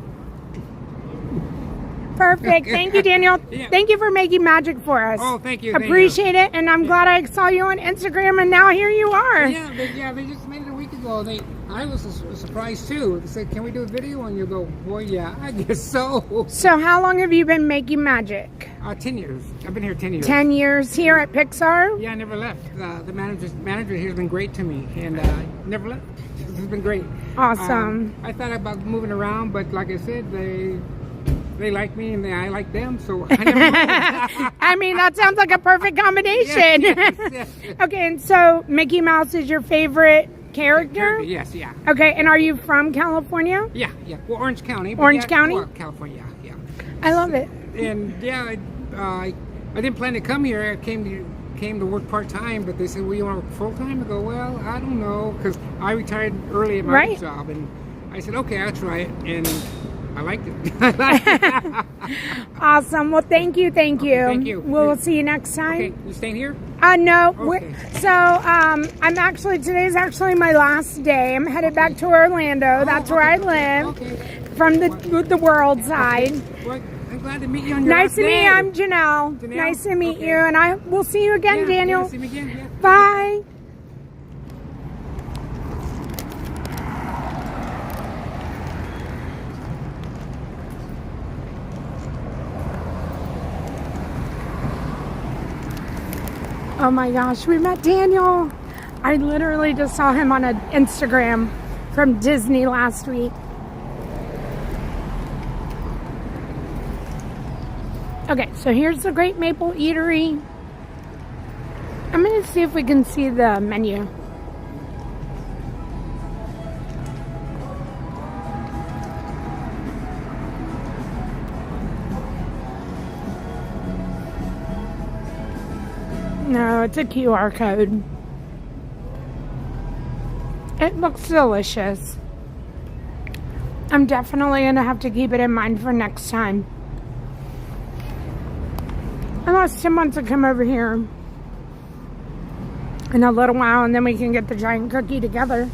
Perfect. Thank you, Daniel. Yeah. Thank you for making magic for us. Oh, thank you. Appreciate it, and I'm glad I saw you on Instagram, and now here you are. They just made it a week ago. I was surprised too. They said, "Can we do a video?" And you go, "Boy, yeah, I guess so." So, how long have you been making magic? 10 years. I've been here 10 years. 10 years here at Pixar. Yeah, I never left. The manager here has been great to me, and never left. It's been great. Awesome. I thought about moving around, but like I said, they like me and I like them, so I never moved. I mean, that sounds like a perfect combination. Yes. Okay, and so Mickey Mouse is your favorite character? Yes, yeah. Okay, and are you from California? Yeah. Well, Orange County. Orange County? Well, California, yeah. I love it. And yeah, I didn't plan to come here. I came to work part-time, but they said, well, you want to work full-time? I go, well, I don't know, because I retired early at my job, and I said, okay, I'll try it, and I liked it. Awesome. Well, thank you. Thank you. We'll see you next time. Okay, you staying here? No. Okay. Today's actually my last day. I'm headed back to Orlando. That's where I live. Okay. From the world side. Well, I'm glad to meet you on your Nice last to meet day. you. I'm Janelle. Janelle? Nice to meet Okay. you, and I will see you again, Yeah, Daniel. Yeah, see me again. Yeah. Bye. Oh my gosh, we met Daniel. I literally just saw him on an Instagram from Disney last week. Okay, so here's the Great Maple Eatery. I'm gonna see if we can see the menu. No, it's a QR code. It looks delicious. I'm definitely gonna have to keep it in mind for next time. Unless Tim wants to come over here in a little while and then we can get the giant cookie together.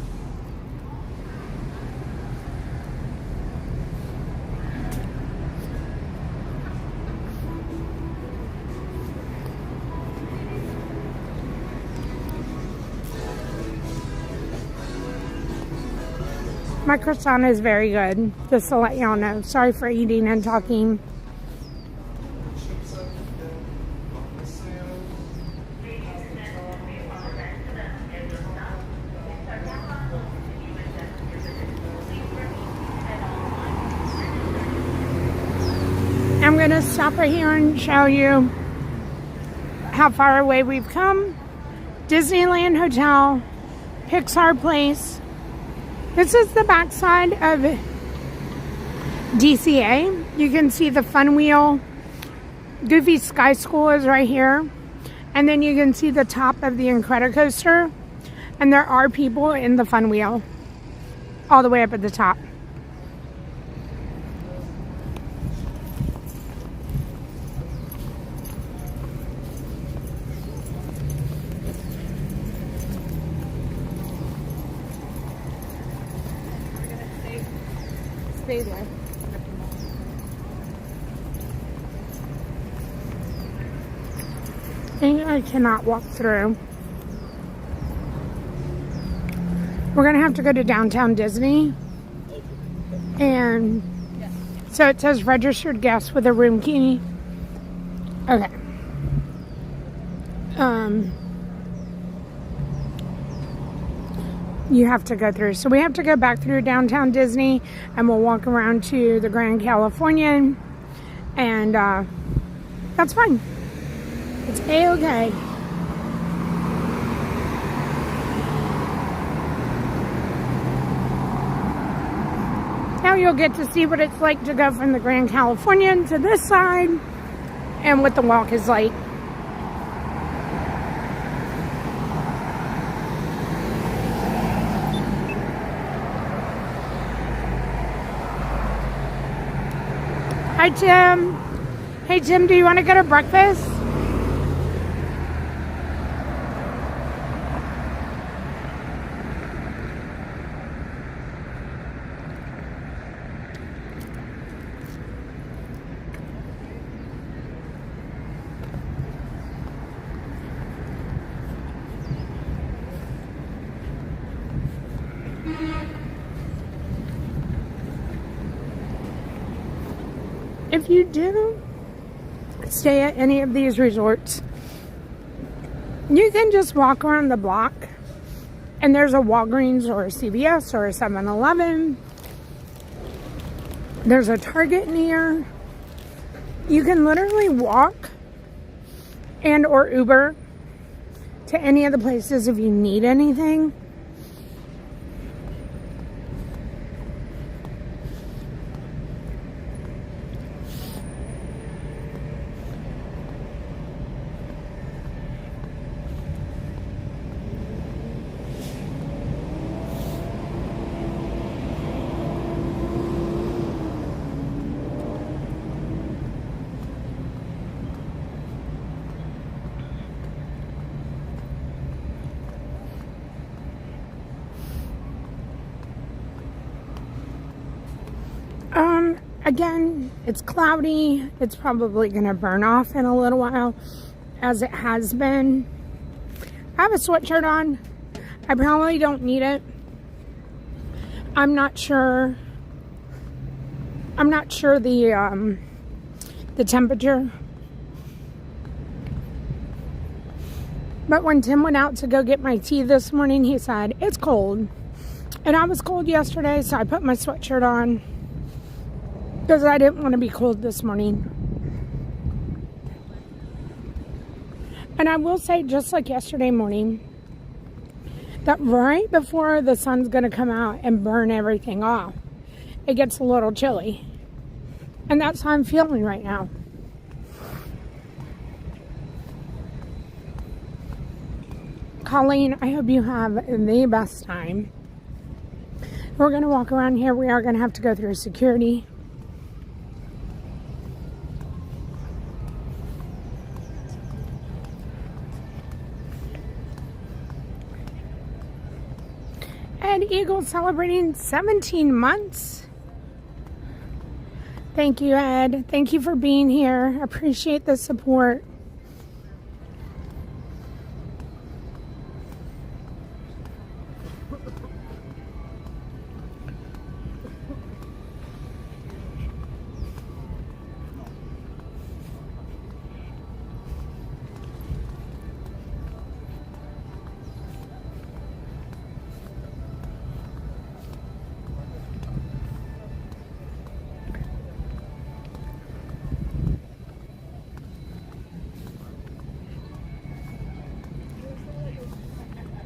My croissant is very good, just to let y'all know. Sorry for eating and talking. I'm going to stop right here and show you how far away we've come. Disneyland Hotel, Pixar Place. This is the backside of DCA. You can see the Fun Wheel. Goofy Sky School is right here. And then you can see the top of the Incredicoaster. And there are people in the Fun Wheel all the way up at the top. Stay there. I cannot walk through. We're gonna have to go to downtown Disney. And so it says registered guest with a room key. Okay. You have to go through. So we have to go back through downtown Disney and we'll walk around to the Grand Californian. And that's fine. It's A-okay. Now you'll get to see what it's like to go from the Grand Californian to this side and what the walk is like. Hi, Tim. Hey, Tim, do you want to go to breakfast? If you do stay at any of these resorts, you can just walk around the block and there's a Walgreens or a CVS or a 7-Eleven. There's a Target near. You can literally walk and or Uber to any of the places if you need anything. Again, It's cloudy. It's probably going to burn off in a little while, as it has been. I have a sweatshirt on. I probably don't need it. I'm not sure the temperature. But when Tim went out to go get my tea this morning, he said, it's cold. And I was cold yesterday, so I put my sweatshirt on because I didn't want to be cold this morning. And I will say, just like yesterday morning, that right before the sun's going to come out and burn everything off, it gets a little chilly. And that's how I'm feeling right now. Colleen, I hope you have the best time. We're going to walk around here. We are going to have to go through security. Ed Eagle celebrating 17 months. Thank you, Ed. Thank you for being here. Appreciate the support.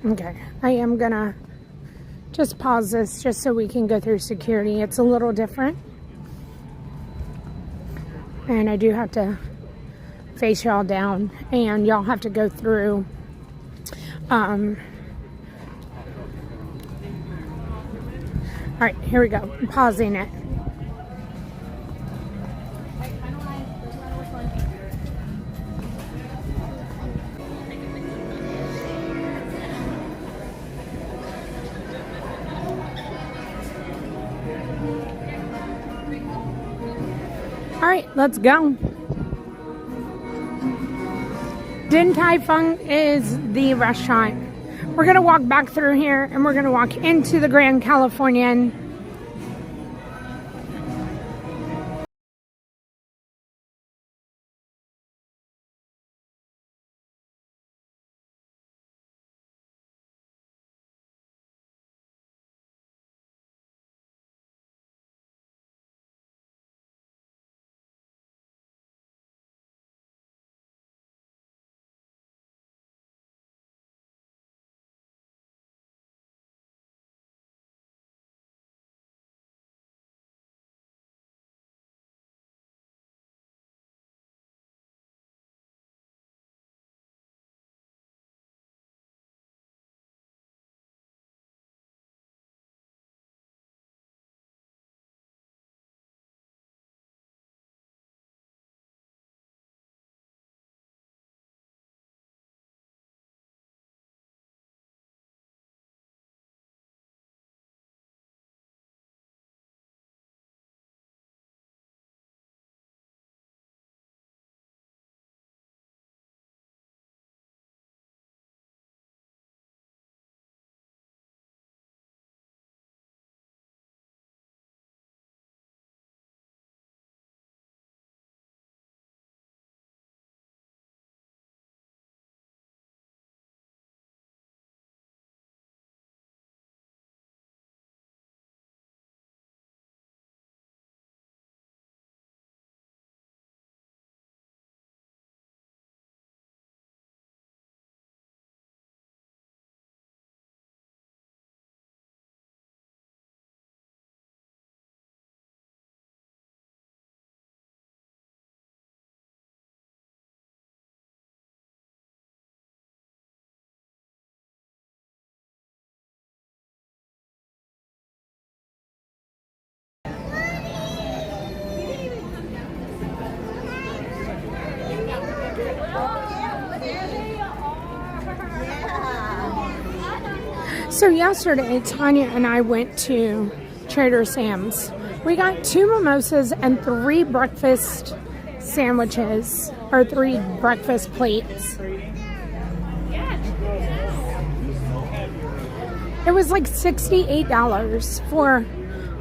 Okay, I am gonna just pause this just so we can go through security. It's a little different. And I do have to face y'all down, and y'all have to go through all right, here we go. I'm pausing it. All right, let's go. Din Tai Fung is the restaurant. We're going to walk back through here, and we're going to walk into the Grand Californian. So yesterday, Tanya and I went to Trader Sam's We got 2 mimosas and 3 breakfast sandwiches, or 3 breakfast plates. It was like $68 for,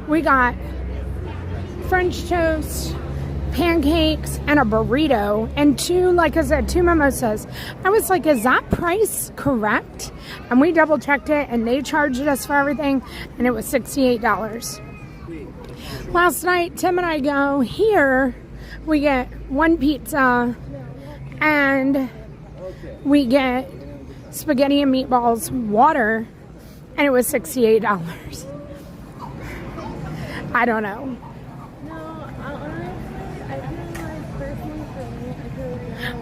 we got French toast, pancakes, and a burrito, and 2, like I said, 2 mimosas. I was like, is that price correct? And we double checked it, and they charged us for everything, and it was $68. Last night, Tim and I go here, we get 1 pizza, and we get spaghetti and meatballs, water, and it was $68. I don't know.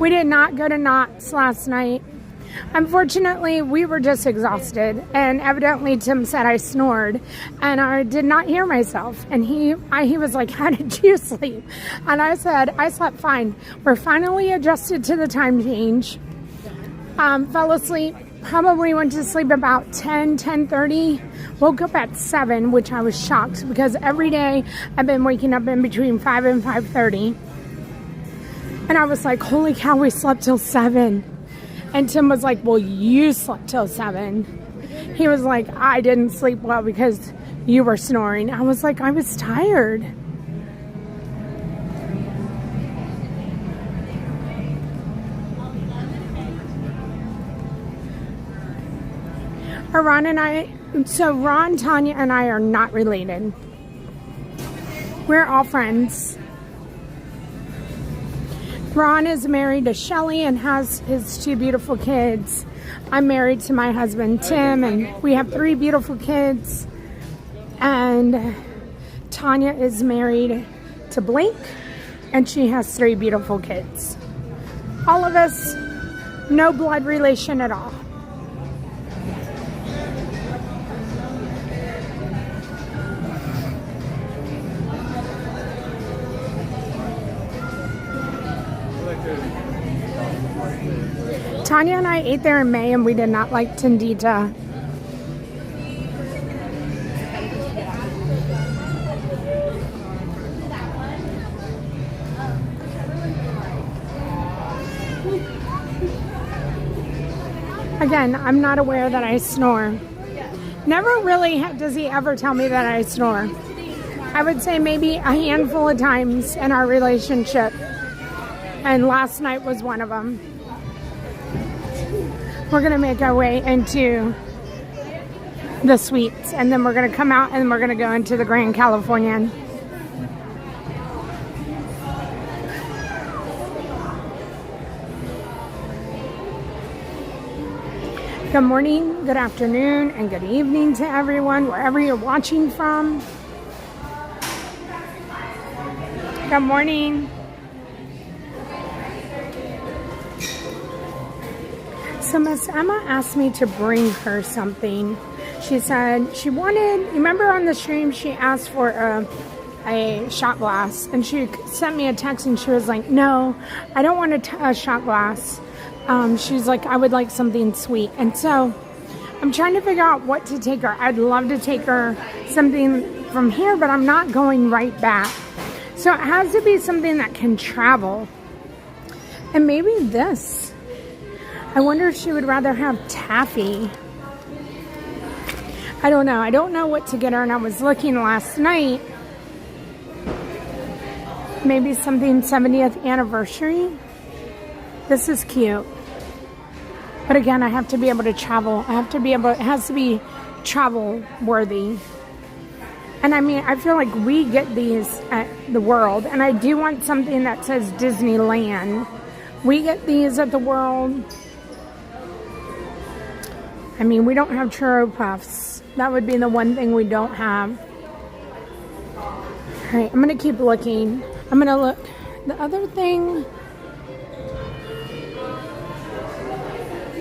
We did not go to Knott's last night. Unfortunately, we were just exhausted, and evidently Tim said I snored, and I did not hear myself. And he was like, "How did you sleep?" And I said, "I slept fine." We're finally adjusted to the time change. Fell asleep. Probably went to sleep about 10:30. Woke up at 7, which I was shocked because every day I've been waking up in between 5 and 5:30. And I was like, holy cow, we slept till 7. And Tim was like, well, you slept till 7. He was like, I didn't sleep well because you were snoring. I was like, I was tired. Ron, Tanya, and I are not related. We're all friends. Ron is married to Shelly and has his 2 beautiful kids. I'm married to my husband, Tim, and we have 3 beautiful kids. And Tanya is married to Blake, and she has 3 beautiful kids. All of us, no blood relation at all. Tanya and I ate there in May, and we did not like Tindita. Again, I'm not aware that I snore. Never really does he ever tell me that I snore. I would say maybe a handful of times in our relationship. And last night was one of them. We're going to make our way into the suites, and then we're going to come out and we're going to go into the Grand Californian. Good morning, good afternoon, and good evening to everyone, wherever you're watching from. Good morning. So Miss Emma asked me to bring her something. She said she wanted, remember on the stream she asked for a shot glass, and she sent me a text and she was like, no, I don't want a shot glass. She's like, I would like something sweet. And so I'm trying to figure out what to take her. I'd love to take her something from here, but I'm not going right back. So it has to be something that can travel. And maybe this. I wonder if she would rather have taffy. I don't know. I don't know what to get her, and I was looking last night. Maybe something 70th anniversary. This is cute. But again, I have to be able to travel. I have to be able, it has to be travel worthy. And I mean, I feel like we get these at the World, and I do want something that says Disneyland. We get these at the World. I mean, we don't have churro puffs. That would be the one thing we don't have. All right, I'm going to keep looking. I'm going to look. The other thing,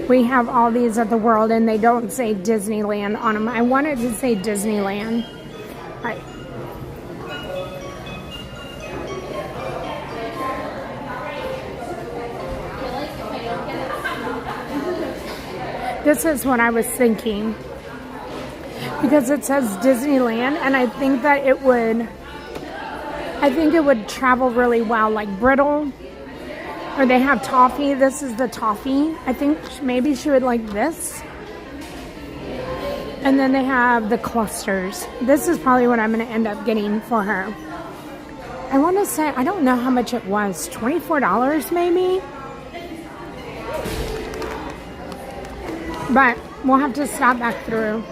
we have all these at the World, and they don't say Disneyland on them. I wanted to say Disneyland. All right. This is what I was thinking, because it says Disneyland, and I think that it would I think it would travel really well, like brittle. Or they have toffee. This is the toffee. I think maybe she would like this. And then they have the clusters. This is probably what I'm going to end up getting for her. I want to say, I don't know how much it was. $24 maybe? But we'll have to stop back through.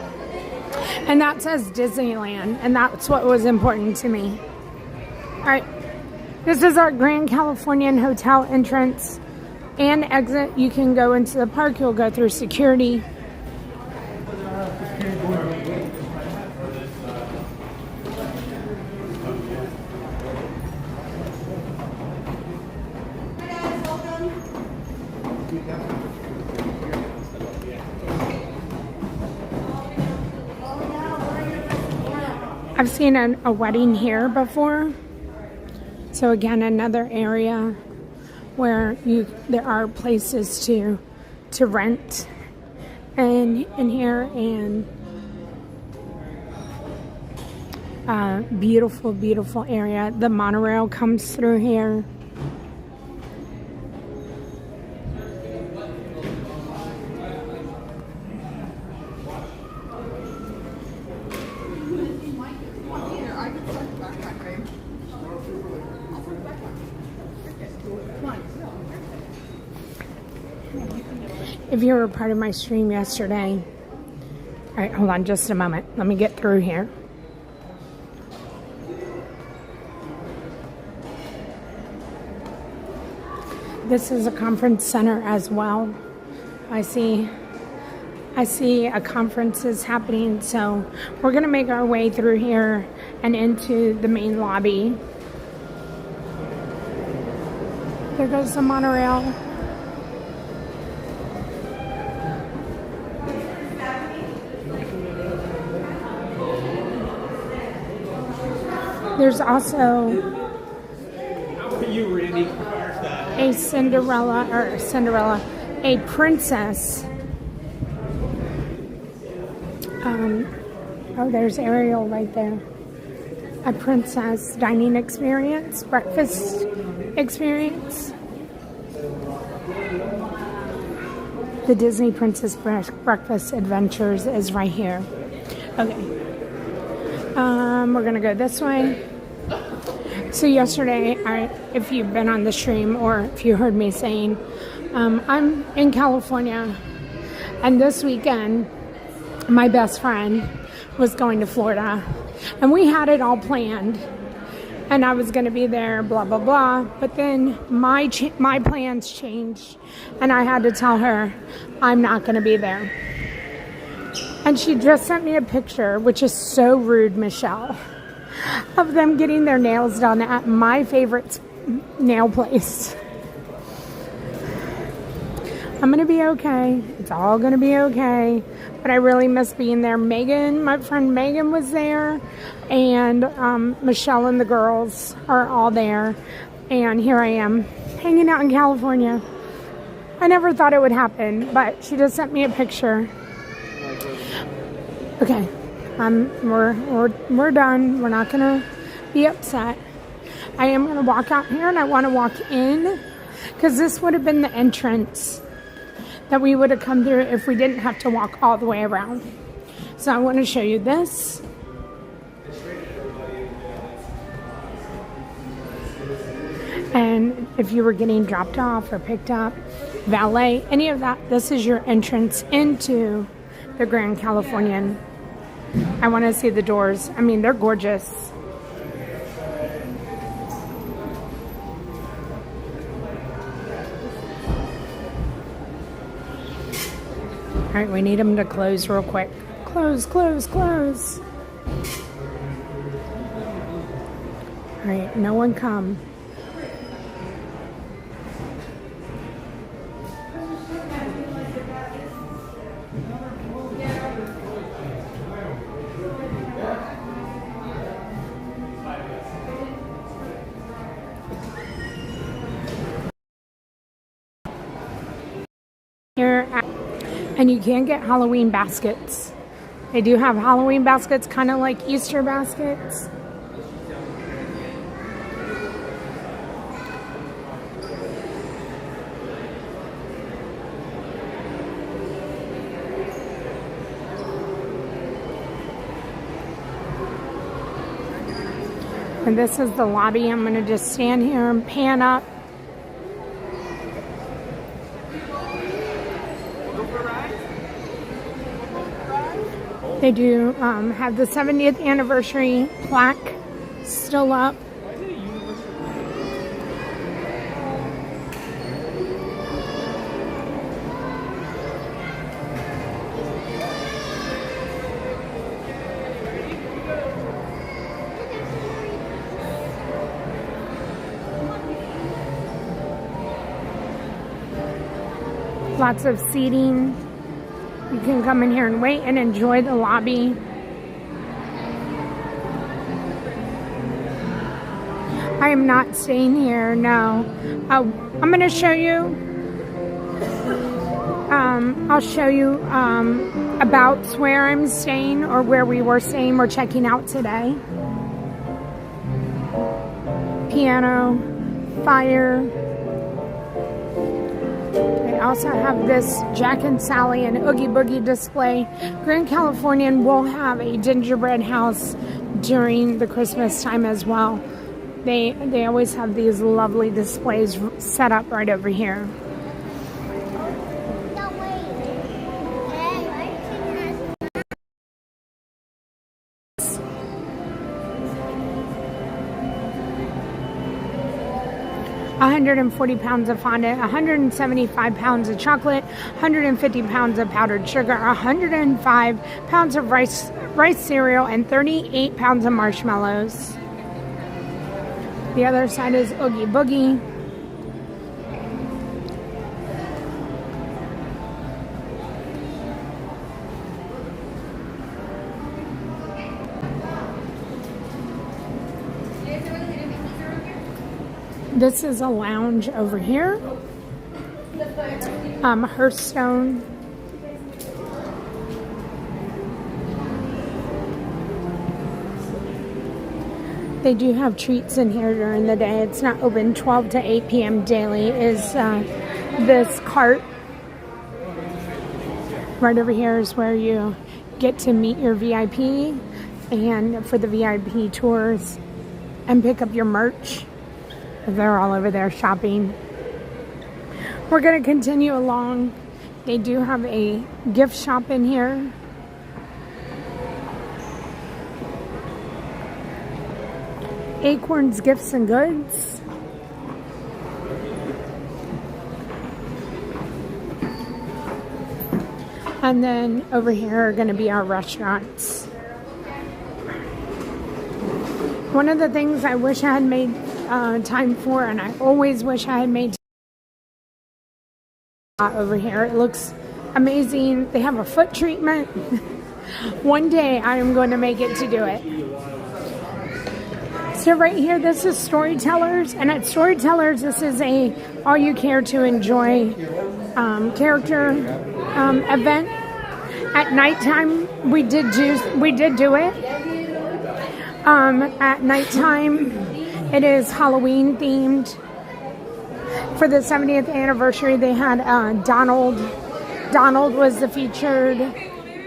And that says Disneyland. And that's what was important to me. All right. This is our Grand Californian Hotel entrance and exit. You can go into the park. You'll go through security. I've seen a wedding here before. So again, another area where there are places to rent and in here, and beautiful, beautiful area. The monorail comes through here. If you were a part of my stream yesterday, all right, hold on just a moment. Let me get through here. This is a conference center as well. I see a conference is happening, so we're gonna make our way through here and into the main lobby. There goes the monorail. There's also a princess. Oh, there's Ariel right there. A princess dining experience, breakfast experience. The Disney Princess Breakfast Adventures is right here. Okay. We're gonna go this way. So yesterday, if you've been on the stream or if you heard me saying, I'm in California, and this weekend, my best friend was going to Florida, and we had it all planned, and I was going to be there, blah, blah, blah, but then my plans changed, and I had to tell her I'm not going to be there. And she just sent me a picture, which is so rude, Michelle, of them getting their nails done at my favorite nail place. I'm going to be okay. It's all going to be okay. But I really miss being there. Megan, my friend Megan was there. And Michelle and the girls are all there. And here I am, hanging out in California. I never thought it would happen, but she just sent me a picture. Okay. We're done. We're not gonna be upset. I am gonna walk out here, and I want to walk in because this would have been the entrance that we would have come through if we didn't have to walk all the way around. So I want to show you this. And if you were getting dropped off or picked up, valet, any of that, this is your entrance into the Grand Californian. I want to see the doors. I mean, they're gorgeous. All right, we need them to close real quick. Close, close, close. All right, no one come. Here, and you can get Halloween baskets. They do have Halloween baskets, kind of like Easter baskets. And this is the lobby. I'm going to just stand here and pan up. They do have the 70th anniversary plaque still up. Lots of seating. You can come in here and wait and enjoy the lobby. I am not staying here, no. I'm going to show you. I'll show you about where I'm staying or where we were staying. We're checking out today. Piano, fire. They also have this Jack and Sally and Oogie Boogie display. Grand Californian will have a gingerbread house during the Christmas time as well. They always have these lovely displays set up right over here. £140 of fondant, 175 pounds of chocolate, 150 pounds of powdered sugar, 105 pounds of rice cereal, and 38 pounds of marshmallows. The other side is Oogie Boogie. This is a lounge over here. Hearthstone. They do have treats in here during the day. It's not open 12 to 8 p.m. daily. Is this cart. Right over here is where you get to meet your VIP and for the VIP tours and pick up your merch. They're all over there shopping. We're going to continue along. They do have a gift shop in here. Acorns Gifts and Goods. And then over here are going to be our restaurants. One of the things I wish I had made time for, and I always wish I had made time over here. It looks amazing. They have a foot treatment. One day I am going to make it to do it. So right here, this is Storytellers, and at Storytellers, this is a all you care to enjoy character event. At nighttime, we did do it. At nighttime, it is Halloween themed. For the 70th anniversary, they had Donald. Donald was the featured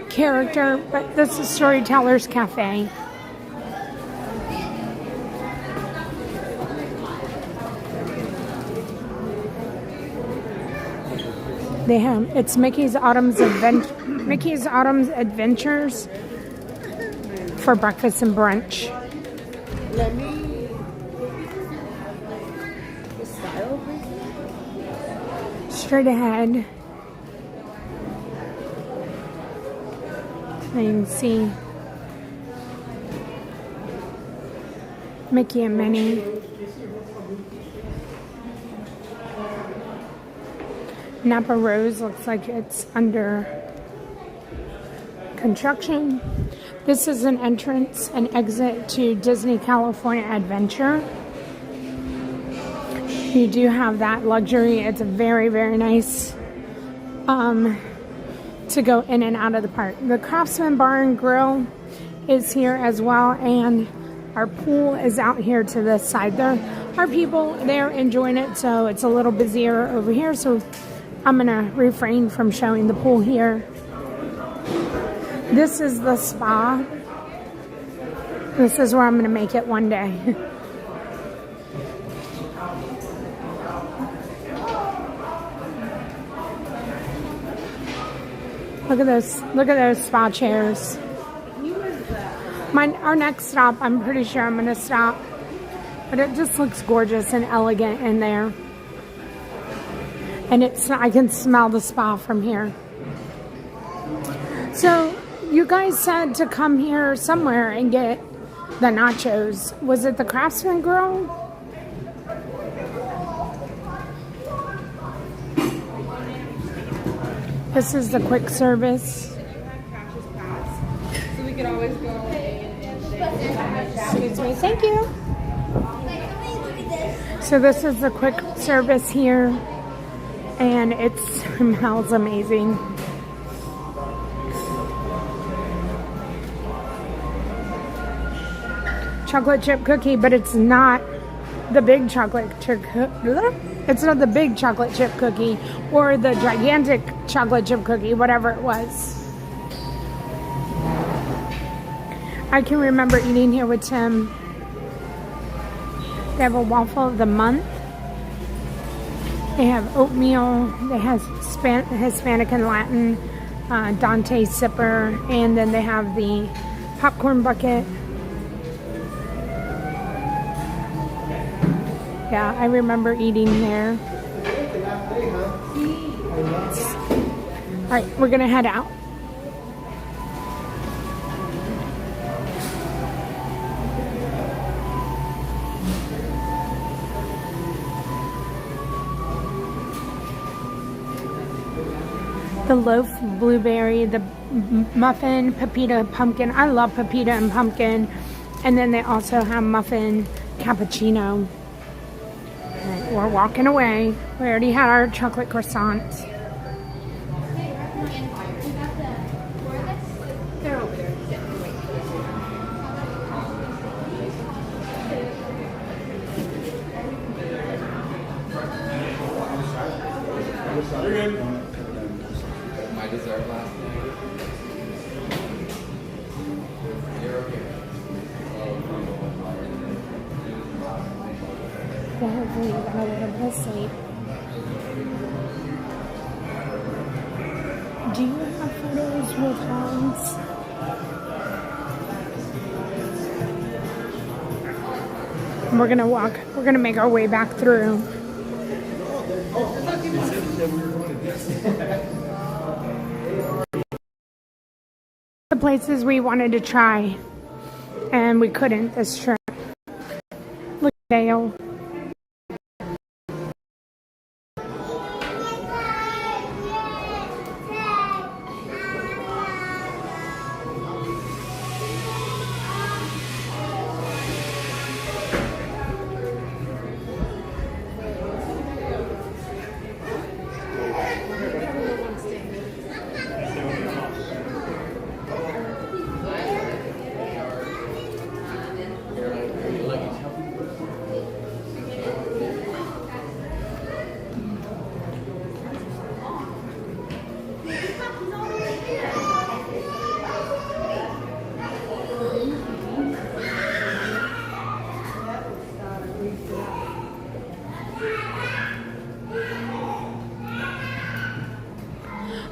character, but this is Storytellers Cafe. They have it's Mickey's Autumn's Adventures for breakfast and brunch. Straight ahead, you can see Mickey and Minnie. Napa Rose looks like it's under construction. This is an entrance and exit to Disney California Adventure. You do have that luxury. It's a very, very nice to go in and out of the park. The Craftsman Bar and Grill is here as well, and our pool is out here to the side. There are people there enjoying it, so it's a little busier over here, so I'm going to refrain from showing the pool here. This is the spa. This is where I'm gonna make it one day. Look at those spa chairs. Our next stop, I'm pretty sure I'm gonna stop. But it just looks gorgeous and elegant in there. And I can smell the spa from here. So you guys said to come here somewhere and get the nachos. Was it the Craftsman Grill? This is the quick service. So we could always go Excuse me, thank you. So this is the quick service here, and it smells amazing. Chocolate chip cookie, but it's not the big chocolate chip. It's not the big chocolate chip cookie or the gigantic chocolate chip cookie, whatever it was. I can remember eating here with Tim. They have a waffle of the month. They have oatmeal. They have Hispanic and Latin, Dante sipper, and then they have the popcorn bucket. Yeah, I remember eating there. All right, we're gonna head out. The loaf blueberry, the muffin, pepita, pumpkin. I love pepita and pumpkin. And then they also have muffin cappuccino. All right, we're walking away. We already had our chocolate croissant. They're over there. My dessert last night. You're okay. So hopefully we're gonna let him sleep. Do you have photos with Hans? We're gonna walk. We're gonna make our way back through. The places we wanted to try, and we couldn't this trip. Look at Dale.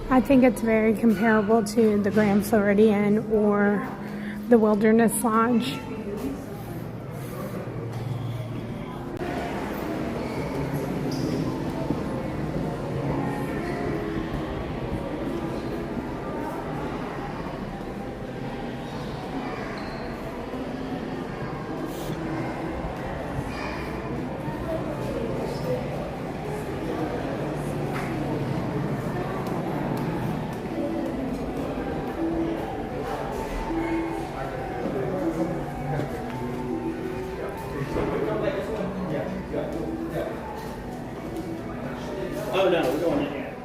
I think it's very comparable to the Grand Floridian or the Wilderness Lodge. Oh no, we're going in here.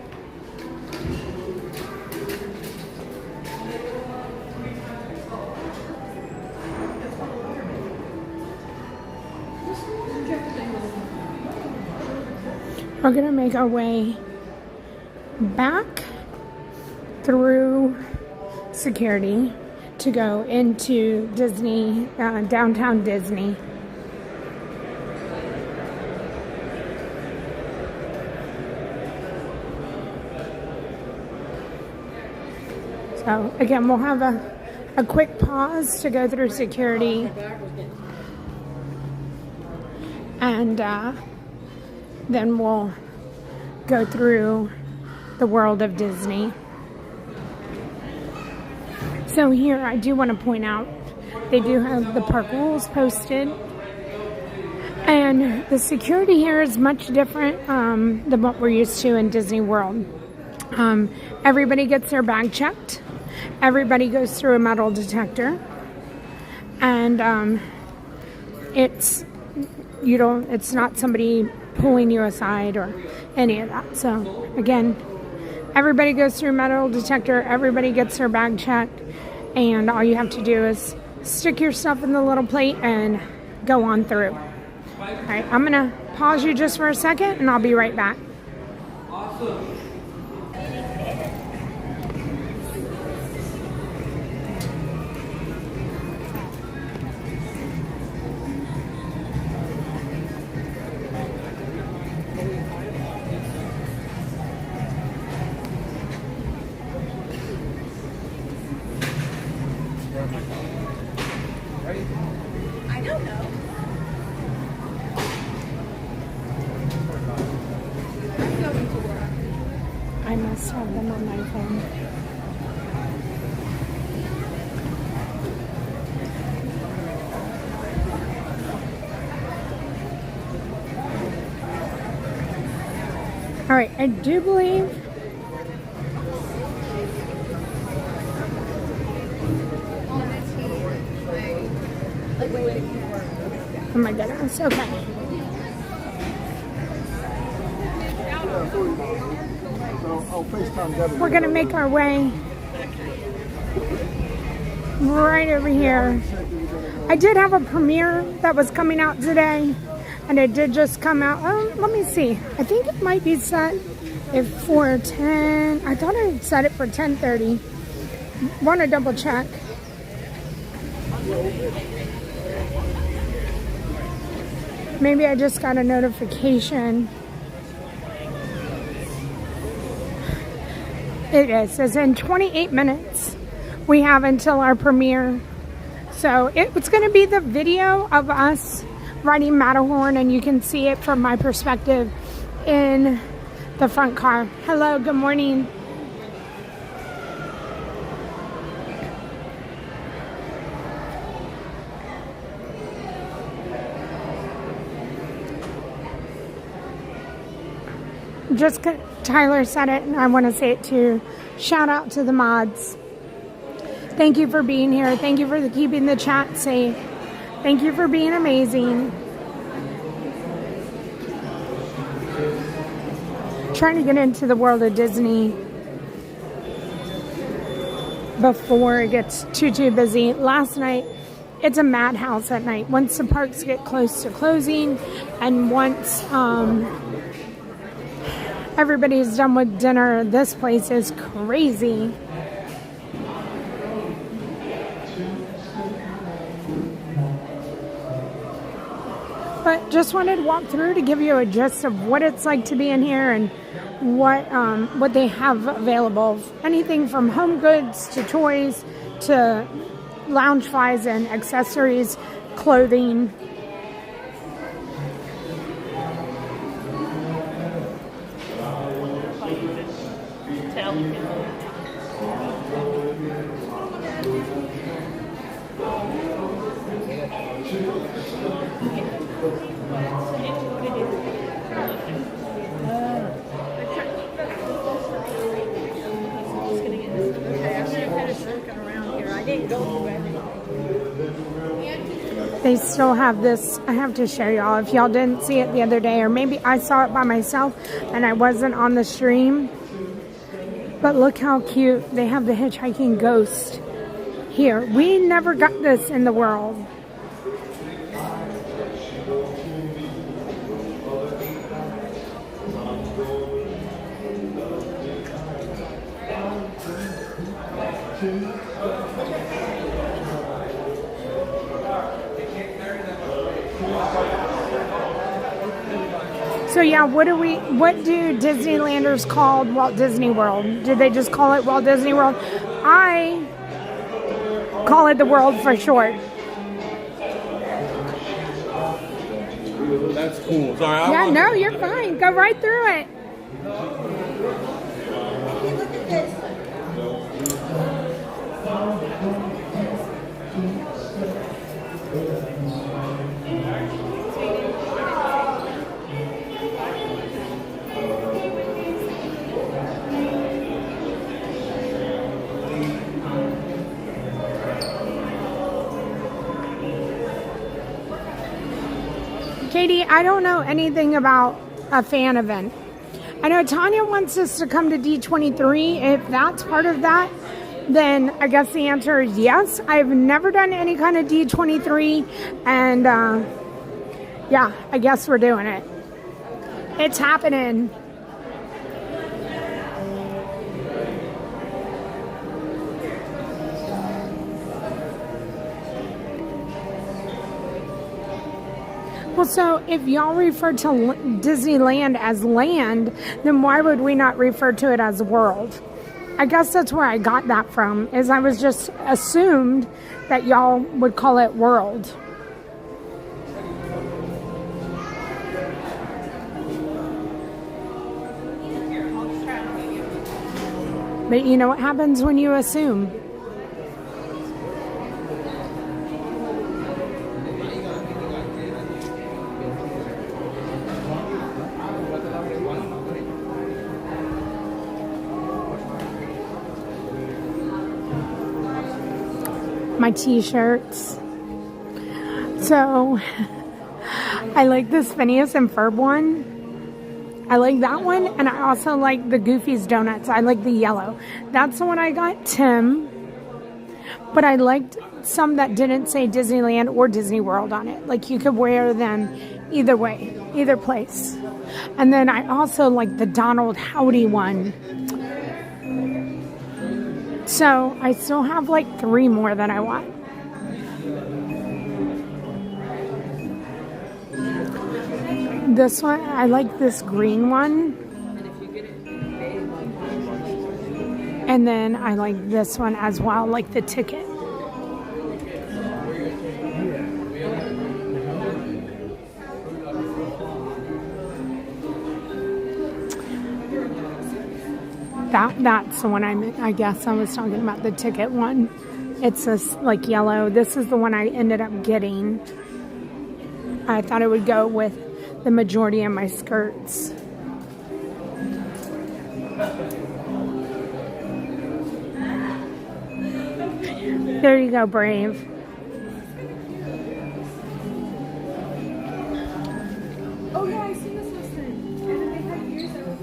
We're gonna make our way back through security to go into Disney, downtown Disney. So again, we'll have a quick pause to go through security, and then we'll go through the world of Disney. So here I do want to point out, they do have the park rules posted, and the security here is much different than what we're used to in Disney World. Everybody gets their bag checked. Everybody goes through a metal detector, and it's not somebody pulling you aside or any of that. So again, everybody goes through a metal detector, everybody gets their bag checked, and all you have to do is stick your stuff in the little plate and go on through. All right, I'm gonna pause you just for a second, and I'll be right back. Awesome. I don't know. I must have them on my phone. All right, I do believe oh my goodness, okay. We're gonna make our way right over here. I did have a premiere that was coming out today, and it did just come out. Oh, let me see. I think it might be set for 10. I thought I set it for 10:30. Want to double check. Maybe I just got a notification. It is. It's in 28 minutes. We have until our premiere. So it's going to be the video of us riding Matterhorn, and you can see it from my perspective in the front car. Hello, good morning. Just Tyler said it, and I want to say it too. Shout out to the mods. Thank you for being here. Thank you for keeping the chat safe. Thank you for being amazing. Trying to get into the world of Disney before it gets too busy. Last night, it's a madhouse at night. Once the parks get close to closing, and once everybody's done with dinner, this place is crazy. But just wanted to walk through to give you a gist of what it's like to be in here and what they have available. Anything from home goods to toys to lounge flies and accessories, clothing. They still have this. I have to show y'all if y'all didn't see it the other day, or maybe I saw it by myself and I wasn't on the stream. But look how cute. They have the hitchhiking ghost here. We never got this in the world. So yeah, what do Disneylanders call Walt Disney World? Do they just call it Walt Disney World? I call it the World for short. That's cool. Sorry. Yeah, no, you're fine. Go right through it. Look at this. Katie, I don't know anything about a fan event. I know Tanya wants us to come to D23. If that's part of that, then I guess the answer is yes. I've never done any kind of D23, and yeah, I guess we're doing it. It's happening. Well, so if y'all refer to Disneyland as land, then why would we not refer to it as world? I guess that's where I got that from, is I was just assumed that y'all would call it world. But you know what happens when you assume? My t-shirts. So I like this Phineas and Ferb one. I like that one, and I also like the Goofy's donuts. I like the yellow. That's the one I got Tim. But I liked some that didn't say Disneyland or Disney World on it. Like you could wear them either way, either place. And then I also like the Donald Howey one. So I still have like 3 more that I want. This one, I like this green one. And then I like this one as well, like the ticket. That's the one I guess I was talking about, the ticket one. It's this like yellow. This is the one I ended up getting. I thought it would go with the majority of my skirts. There you go, Brave. Oh yeah, I see this listing. And then they had years that were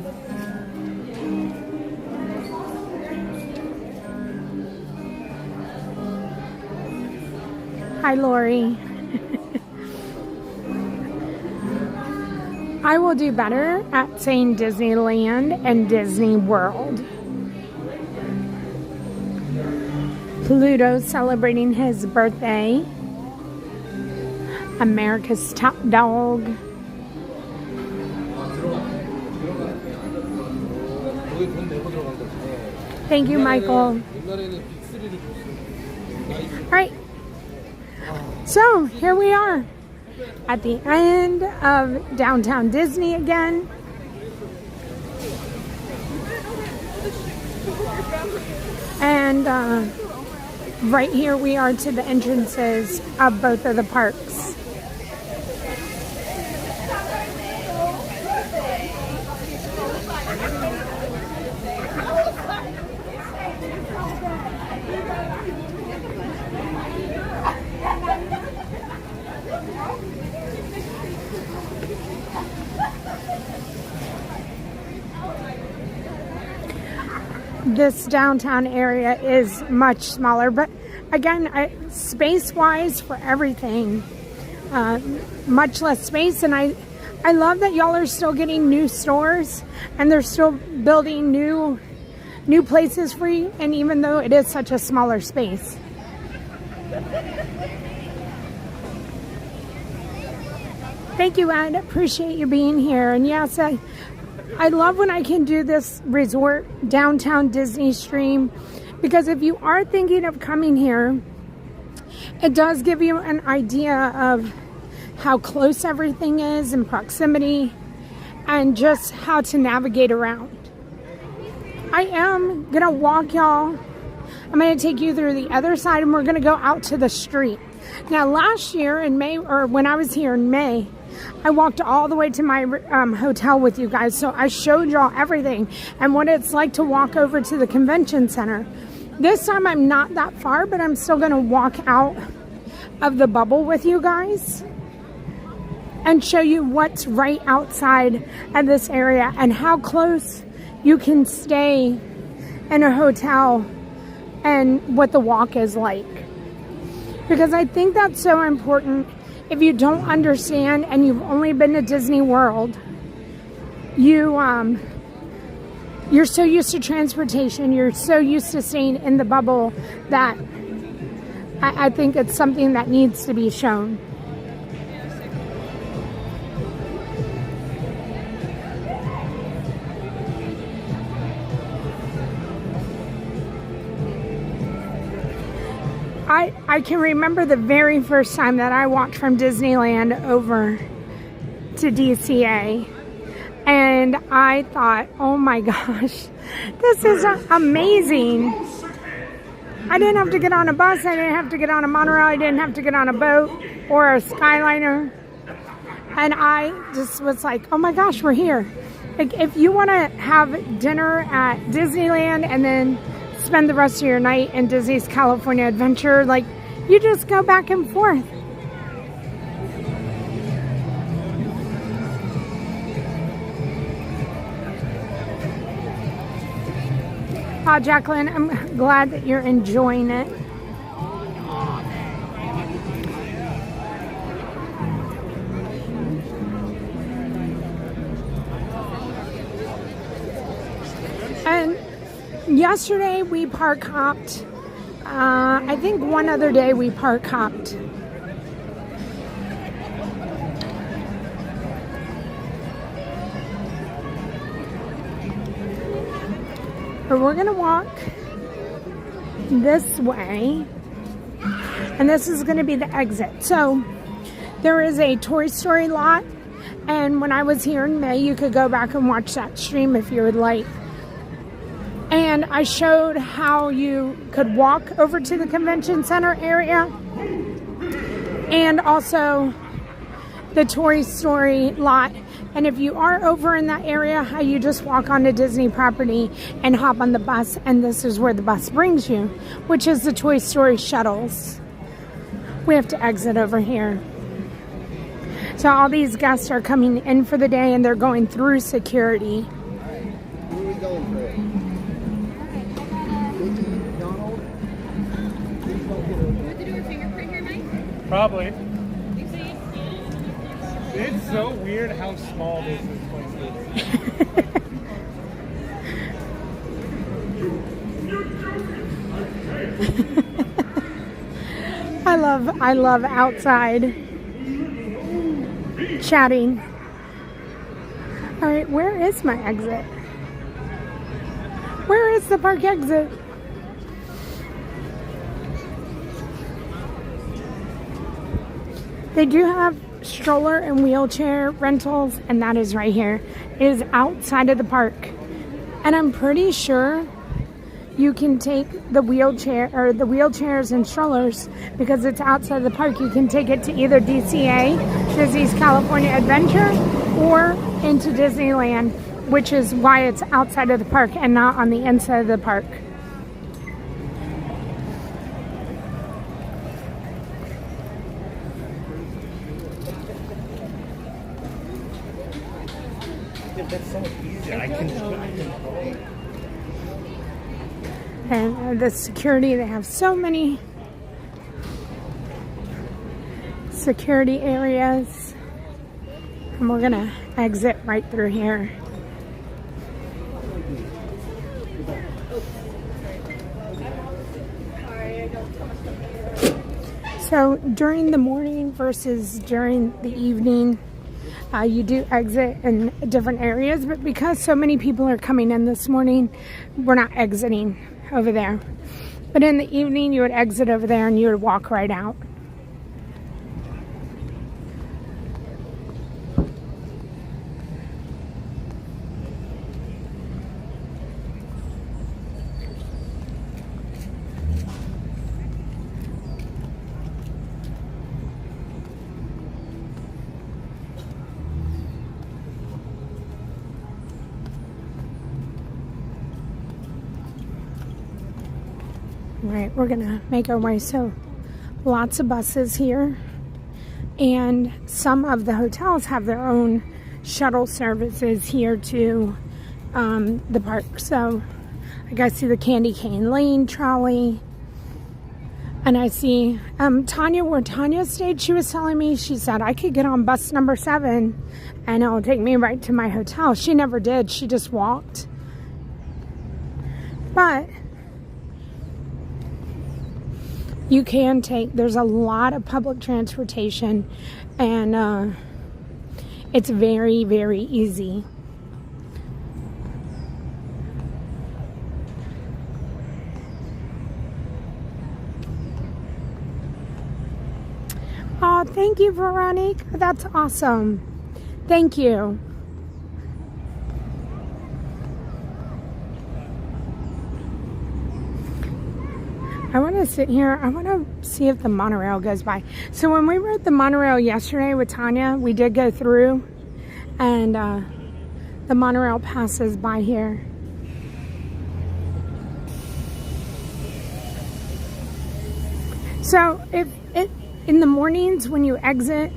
Hi, Lori. I will do better at saying Disneyland and Disney World. Pluto celebrating his birthday. America's Top Dog. Thank you, Michael. All right. So here we are at the end of downtown Disney again. And right here we are to the entrances of both of the parks. This downtown area is much smaller, but again, space-wise for everything, much less space. And I love that y'all are still getting new stores and they're still building new places for you. And even though it is such a smaller space. Thank you, Ed. Appreciate you being here. And yes, I love when I can do this resort downtown Disney stream, because if you are thinking of coming here, it does give you an idea of how close everything is in proximity and just how to navigate around. I am gonna walk y'all. I'm gonna take you through the other side and we're gonna go out to the street. Now last year in May, or when I was here in May, I walked all the way to my hotel with you guys, so I showed y'all everything and what it's like to walk over to the convention center. This time I'm not that far, but I'm still gonna walk out of the bubble with you guys and show you what's right outside of this area and how close you can stay in a hotel and what the walk is like. Because I think that's so important. If you don't understand and you've only been to Disney World, you're so used to transportation, you're so used to staying in the bubble that I think it's something that needs to be shown. I can remember the very first time that I walked from Disneyland over to DCA, and I thought, oh my gosh, this is amazing. I didn't have to get on a bus, I didn't have to get on a monorail, I didn't have to get on a boat or a Skyliner, and I just was like, oh my gosh, we're here. Like, if you want to have dinner at Disneyland and then spend the rest of your night in Disney's California Adventure, like, you just go back and forth. Jacqueline, I'm glad that you're enjoying it. And yesterday we park hopped. I think one other day we park hopped. But we're gonna walk this way, and this is gonna be the exit. So there is a Toy Story lot, and when I was here in May, you could go back and watch that stream if you would like. And I showed how you could walk over to the convention center area and also the Toy Story lot. And if you are over in that area, how you just walk onto Disney property and hop on the bus, and this is where the bus brings you, which is the Toy Story shuttles. We have to exit over here. So all these guests are coming in for the day and they're going through security. Where are we going for it? Probably. It's so weird how small this place is. I love outside chatting. All right, where is my exit? Where is the park exit? They do have stroller and wheelchair rentals, and that is right here. It is outside of the park. And I'm pretty sure you can take the wheelchair or the wheelchairs and strollers because it's outside of the park. You can take it to either DCA, Disney's California Adventure, or into Disneyland, which is why it's outside of the park and not on the inside of the park. That's so much easier. I can And the security, they have so many security areas. And we're gonna exit right through here. So during the morning versus during the evening, you do exit in different areas, but because so many people are coming in this morning, we're not exiting over there. But in the evening, you would exit over there and you would walk right out. Right, we're gonna make our way. So lots of buses here, and some of the hotels have their own shuttle services here to the park. So I got to see the Candy Cane Lane trolley, and I see Tanya, where Tanya stayed. She was telling me, she said I could get on bus number 7 and it'll take me right to my hotel. She never did, she just walked. But you can take, there's a lot of public transportation, and it's very, very easy. Oh, thank you, Veronique. That's awesome. Thank you. I want to sit here. I want to see if the monorail goes by. So when we rode the monorail yesterday with Tanya, we did go through, and the monorail passes by here. So if it in the mornings when you exit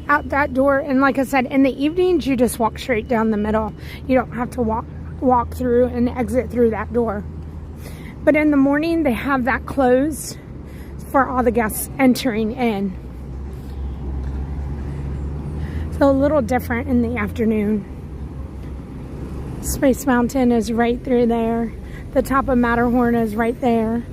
out that door, and like I said, in the evenings you just walk straight down the middle. You don't have to walk through and exit through that door. But in the morning, they have that closed for all the guests entering in. So a little different in the afternoon. Space Mountain is right through there. The top of Matterhorn is right there.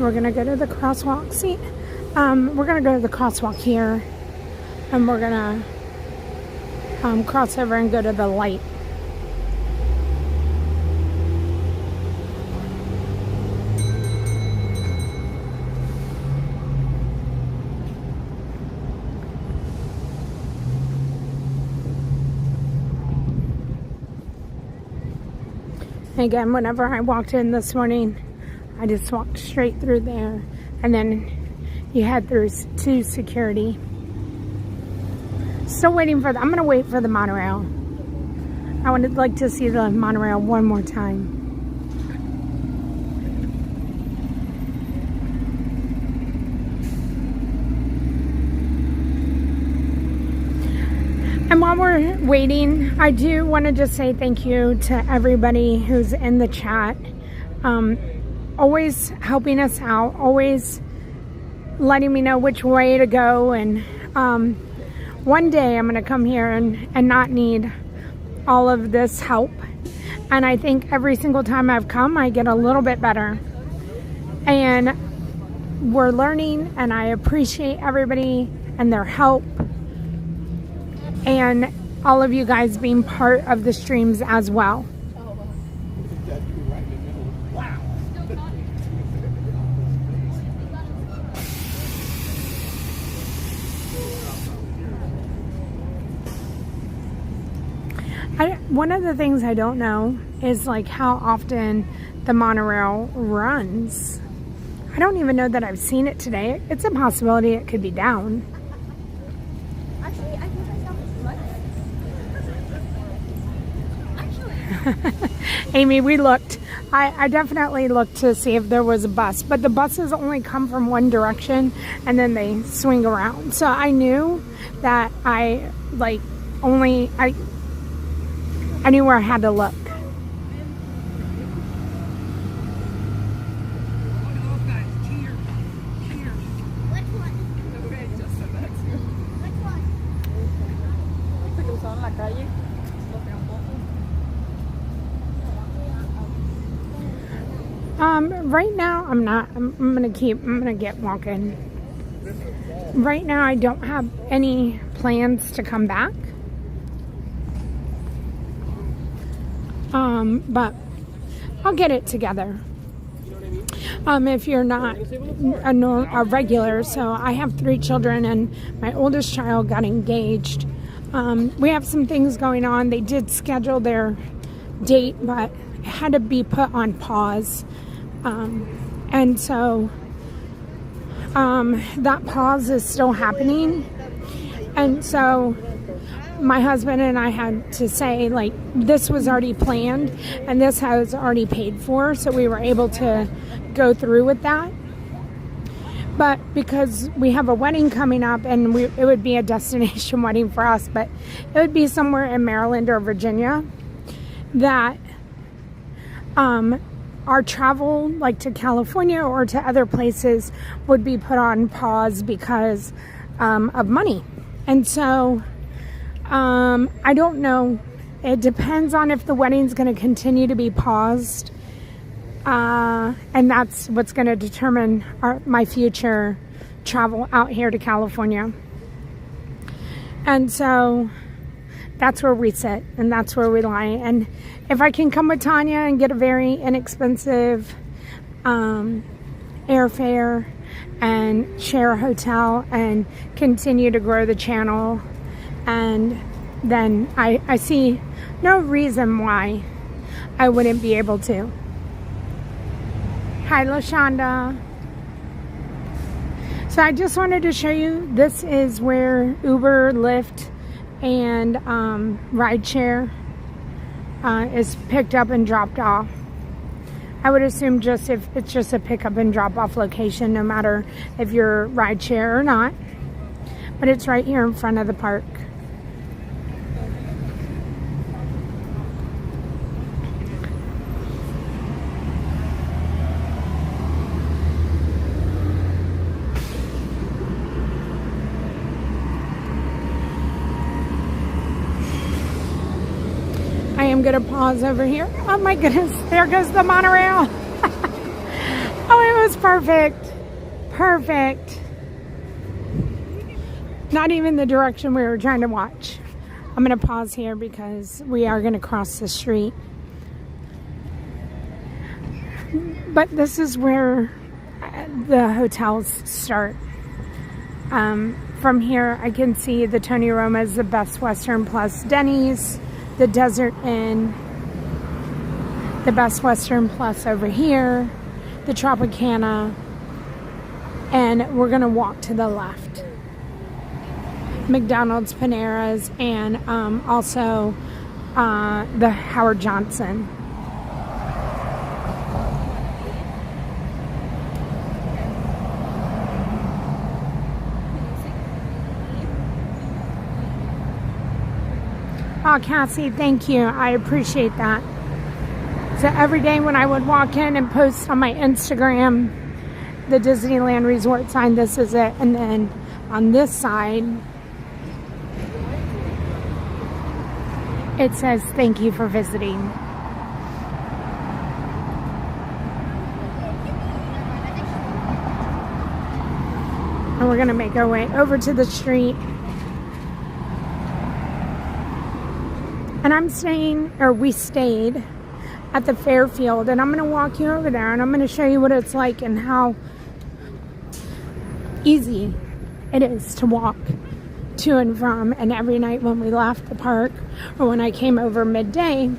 We're gonna go to the crosswalk. See, we're gonna go to the crosswalk here, and we're gonna cross over and go to the light. Again, whenever I walked in this morning, I just walked straight through there, and then you head through to security. Still waiting for I'm gonna wait for the monorail. I would like to see the monorail one more time. And while we're waiting, I do want to just say thank you to everybody who's in the chat. Always helping us out, always letting me know which way to go, and one day I'm gonna come here and not need all of this help. And I think every single time I've come, I get a little bit better. And we're learning, and I appreciate everybody and their help, and all of you guys being part of the streams as well. One of the things I don't know is like how often the monorail runs. I don't even know that I've seen it today. It's a possibility it could be down. Actually, I think I saw it. Actually. Amy, we looked. I definitely looked to see if there was a bus, but the buses only come from one direction and then they swing around. So I knew that I knew where I had to look. Right now, I'm not. I'm gonna get walking. Right now, I don't have any plans to come back. But I'll get it together. If you're not a regular, so I have 3 children, and my oldest child got engaged. We have some things going on. They did schedule their date, but it had to be put on pause. And so that pause is still happening. And so my husband and I had to say, like, this was already planned and this was already paid for, so we were able to go through with that. But because we have a wedding coming up, and it would be a destination wedding for us, but it would be somewhere in Maryland or Virginia, that our travel, like to California or to other places, would be put on pause because of money. And so I don't know. It depends on if the wedding's going to continue to be paused. And that's what's going to determine my future travel out here to California. And so that's where we sit, and that's where we lie. And if I can come with Tanya and get a very inexpensive airfare and share a hotel and continue to grow the channel, and then I see no reason why I wouldn't be able to. Hi, LaShonda. So I just wanted to show you, this is where Uber, Lyft, and rideshare is picked up and dropped off. I would assume if it's just a pick up and drop off location, no matter if you're rideshare or not. But it's right here in front of the park. I'm gonna pause over here. Oh my goodness, there goes the monorail. Oh, it was perfect. Perfect. Not even the direction we were trying to watch. I'm gonna pause here because we are gonna cross the street. But this is where the hotels start. From here I can see the Tony Roma's, the Best Western Plus Denny's, the Desert Inn, the Best Western Plus over here, the Tropicana, and we're gonna walk to the left. McDonald's, Panera's, and also the Howard Johnson. Oh, Cassie, thank you. I appreciate that. So every day when I would walk in and post on my Instagram the Disneyland Resort sign, this is it. And then on this side, it says, thank you for visiting. And we're going to make our way over to the street. And I'm staying, or we stayed, at the Fairfield, and I'm going to walk you over there, and I'm going to show you what it's like and how easy it is to walk to and from. And every night when we left the park, or when I came over midday,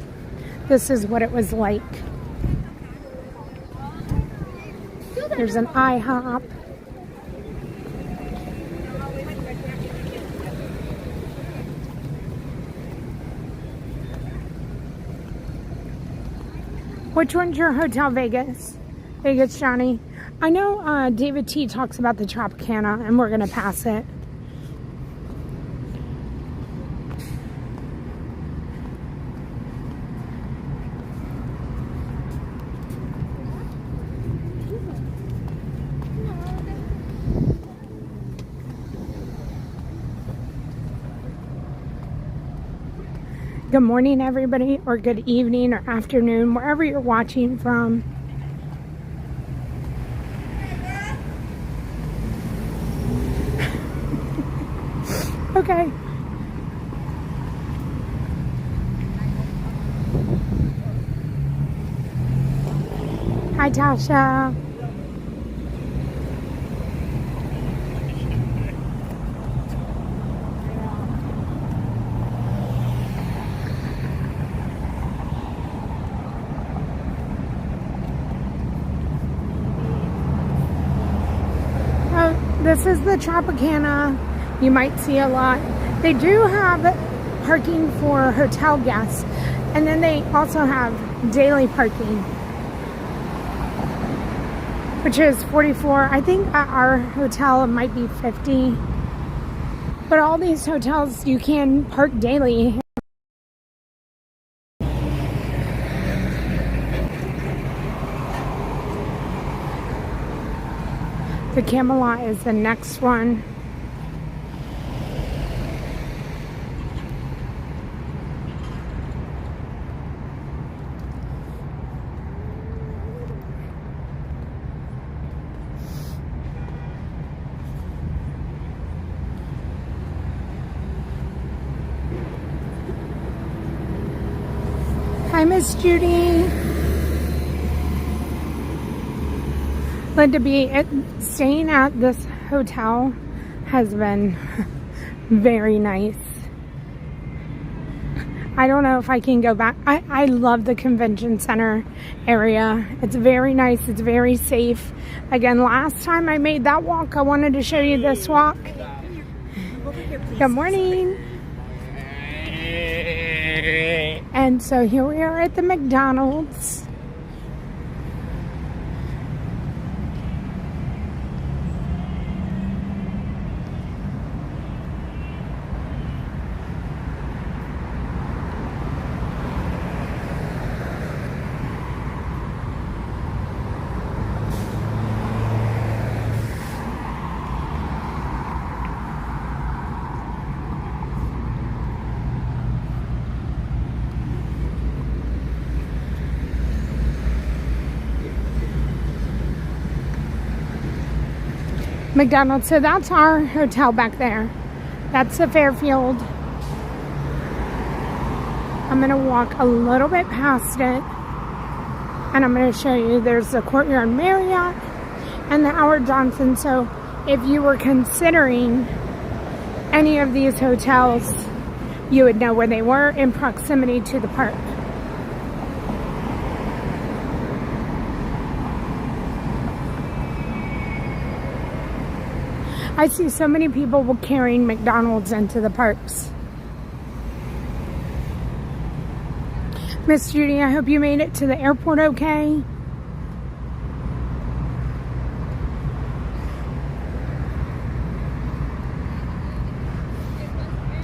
this is what it was like. There's an IHOP. Which one's your hotel? Vegas? Vegas, Johnny? I know David T talks about the Tropicana, and we're going to pass it. Good morning, everybody, or good evening or afternoon, wherever you're watching from. Okay. Hi, Tasha. This is the Tropicana. You might see a lot. They do have parking for hotel guests, and then they also have daily parking, which is $44. I think at our hotel it might be $50. But all these hotels you can park daily. The Camelot is the next one. Hi, Miss Judy. Staying at this hotel has been very nice. I don't know if I can go back. I love the convention center area. It's very nice. It's very safe. Again, last time I made that walk, I wanted to show you this walk. Good morning. And so here we are at the McDonald's. McDonald's. So that's our hotel back there. That's the Fairfield. I'm going to walk a little bit past it, and I'm going to show you there's the Courtyard Marriott and the Howard Johnson. So if you were considering any of these hotels, you would know where they were in proximity to the park. I see so many people carrying McDonald's into the parks. Miss Judy, I hope you made it to the airport okay.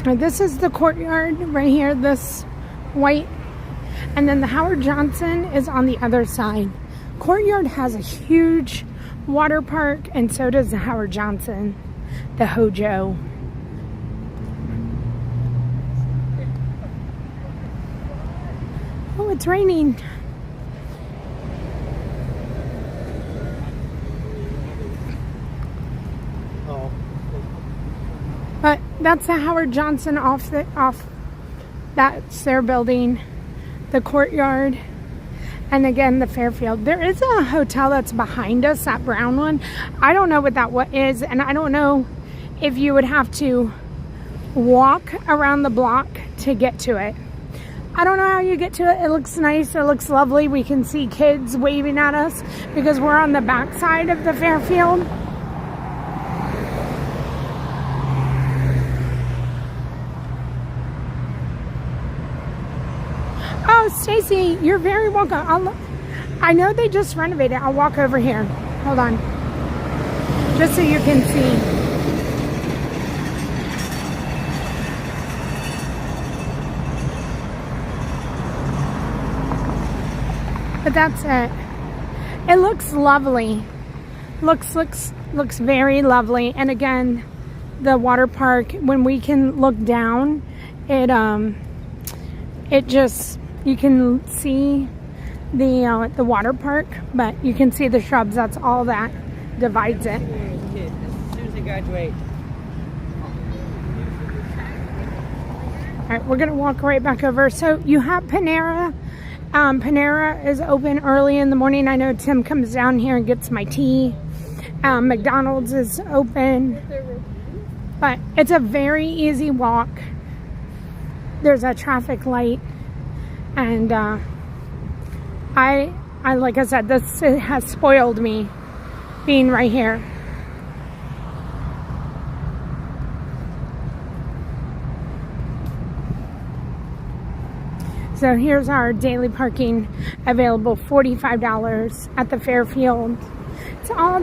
This is the Courtyard right here, this white. And then the Howard Johnson is on the other side. Courtyard has a huge water park, and so does the Howard Johnson, the Hojo. Oh, it's raining. Oh. But that's the Howard Johnson off that's their building, the Courtyard. And again, the Fairfield. There is a hotel that's behind us, that brown one. I don't know what that is, and I don't know if you would have to walk around the block to get to it. I don't know how you get to it. It looks nice. It looks lovely. We can see kids waving at us because we're on the back side of the Fairfield. Oh, Stacy, you're very welcome. I know they just renovated. I'll walk over here. Hold on. Just so you can see. But that's it. It looks lovely. Looks very lovely. And again, the water park, when we can look down, it just, you can see the water park, but you can see the shrubs. That's all that divides it. As soon as they graduate. All right, we're gonna walk right back over. So you have Panera. Panera is open early in the morning. I know Tim comes down here and gets my tea. McDonald's is open, but it's a very easy walk. There's a traffic light, and I like I said, this has spoiled me being right here. So here's our daily parking available, $45 at the Fairfield.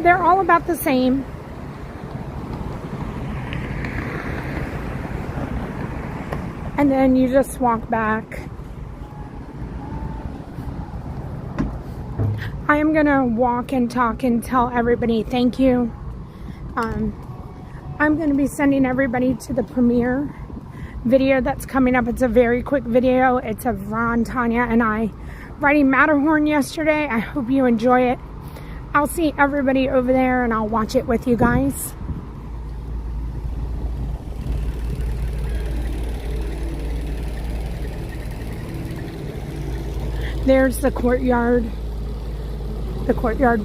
They're all about the same. And then you just walk back. I am gonna walk and talk and tell everybody thank you. I'm gonna be sending everybody to the premiere video that's coming up. It's a very quick video. It's of Ron, Tanya, and I riding Matterhorn yesterday. I hope you enjoy it. I'll see everybody over there and I'll watch it with you guys. There's the courtyard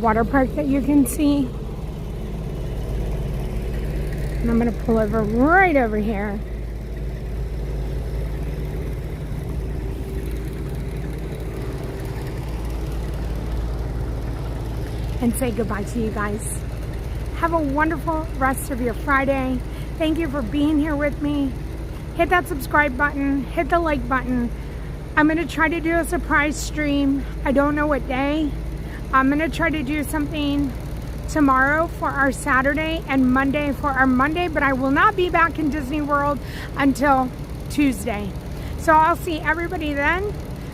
water park that you can see. And I'm gonna pull over right over here. And say goodbye to you guys. Have a wonderful rest of your Friday. Thank you for being here with me. Hit that subscribe button, hit the like button. I'm gonna try to do a surprise stream. I don't know what day. I'm gonna try to do something tomorrow for our Saturday and Monday for our Monday, but I will not be back in Disney World until Tuesday. So I'll see everybody then.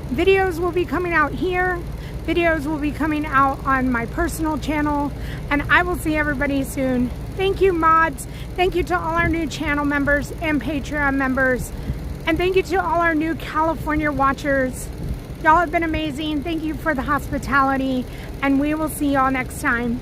Videos will be coming out here. Videos will be coming out on my personal channel, and I will see everybody soon. Thank you, mods. Thank you to all our new channel members and Patreon members. And thank you to all our new California watchers. Y'all have been amazing. Thank you for the hospitality, and we will see y'all next time.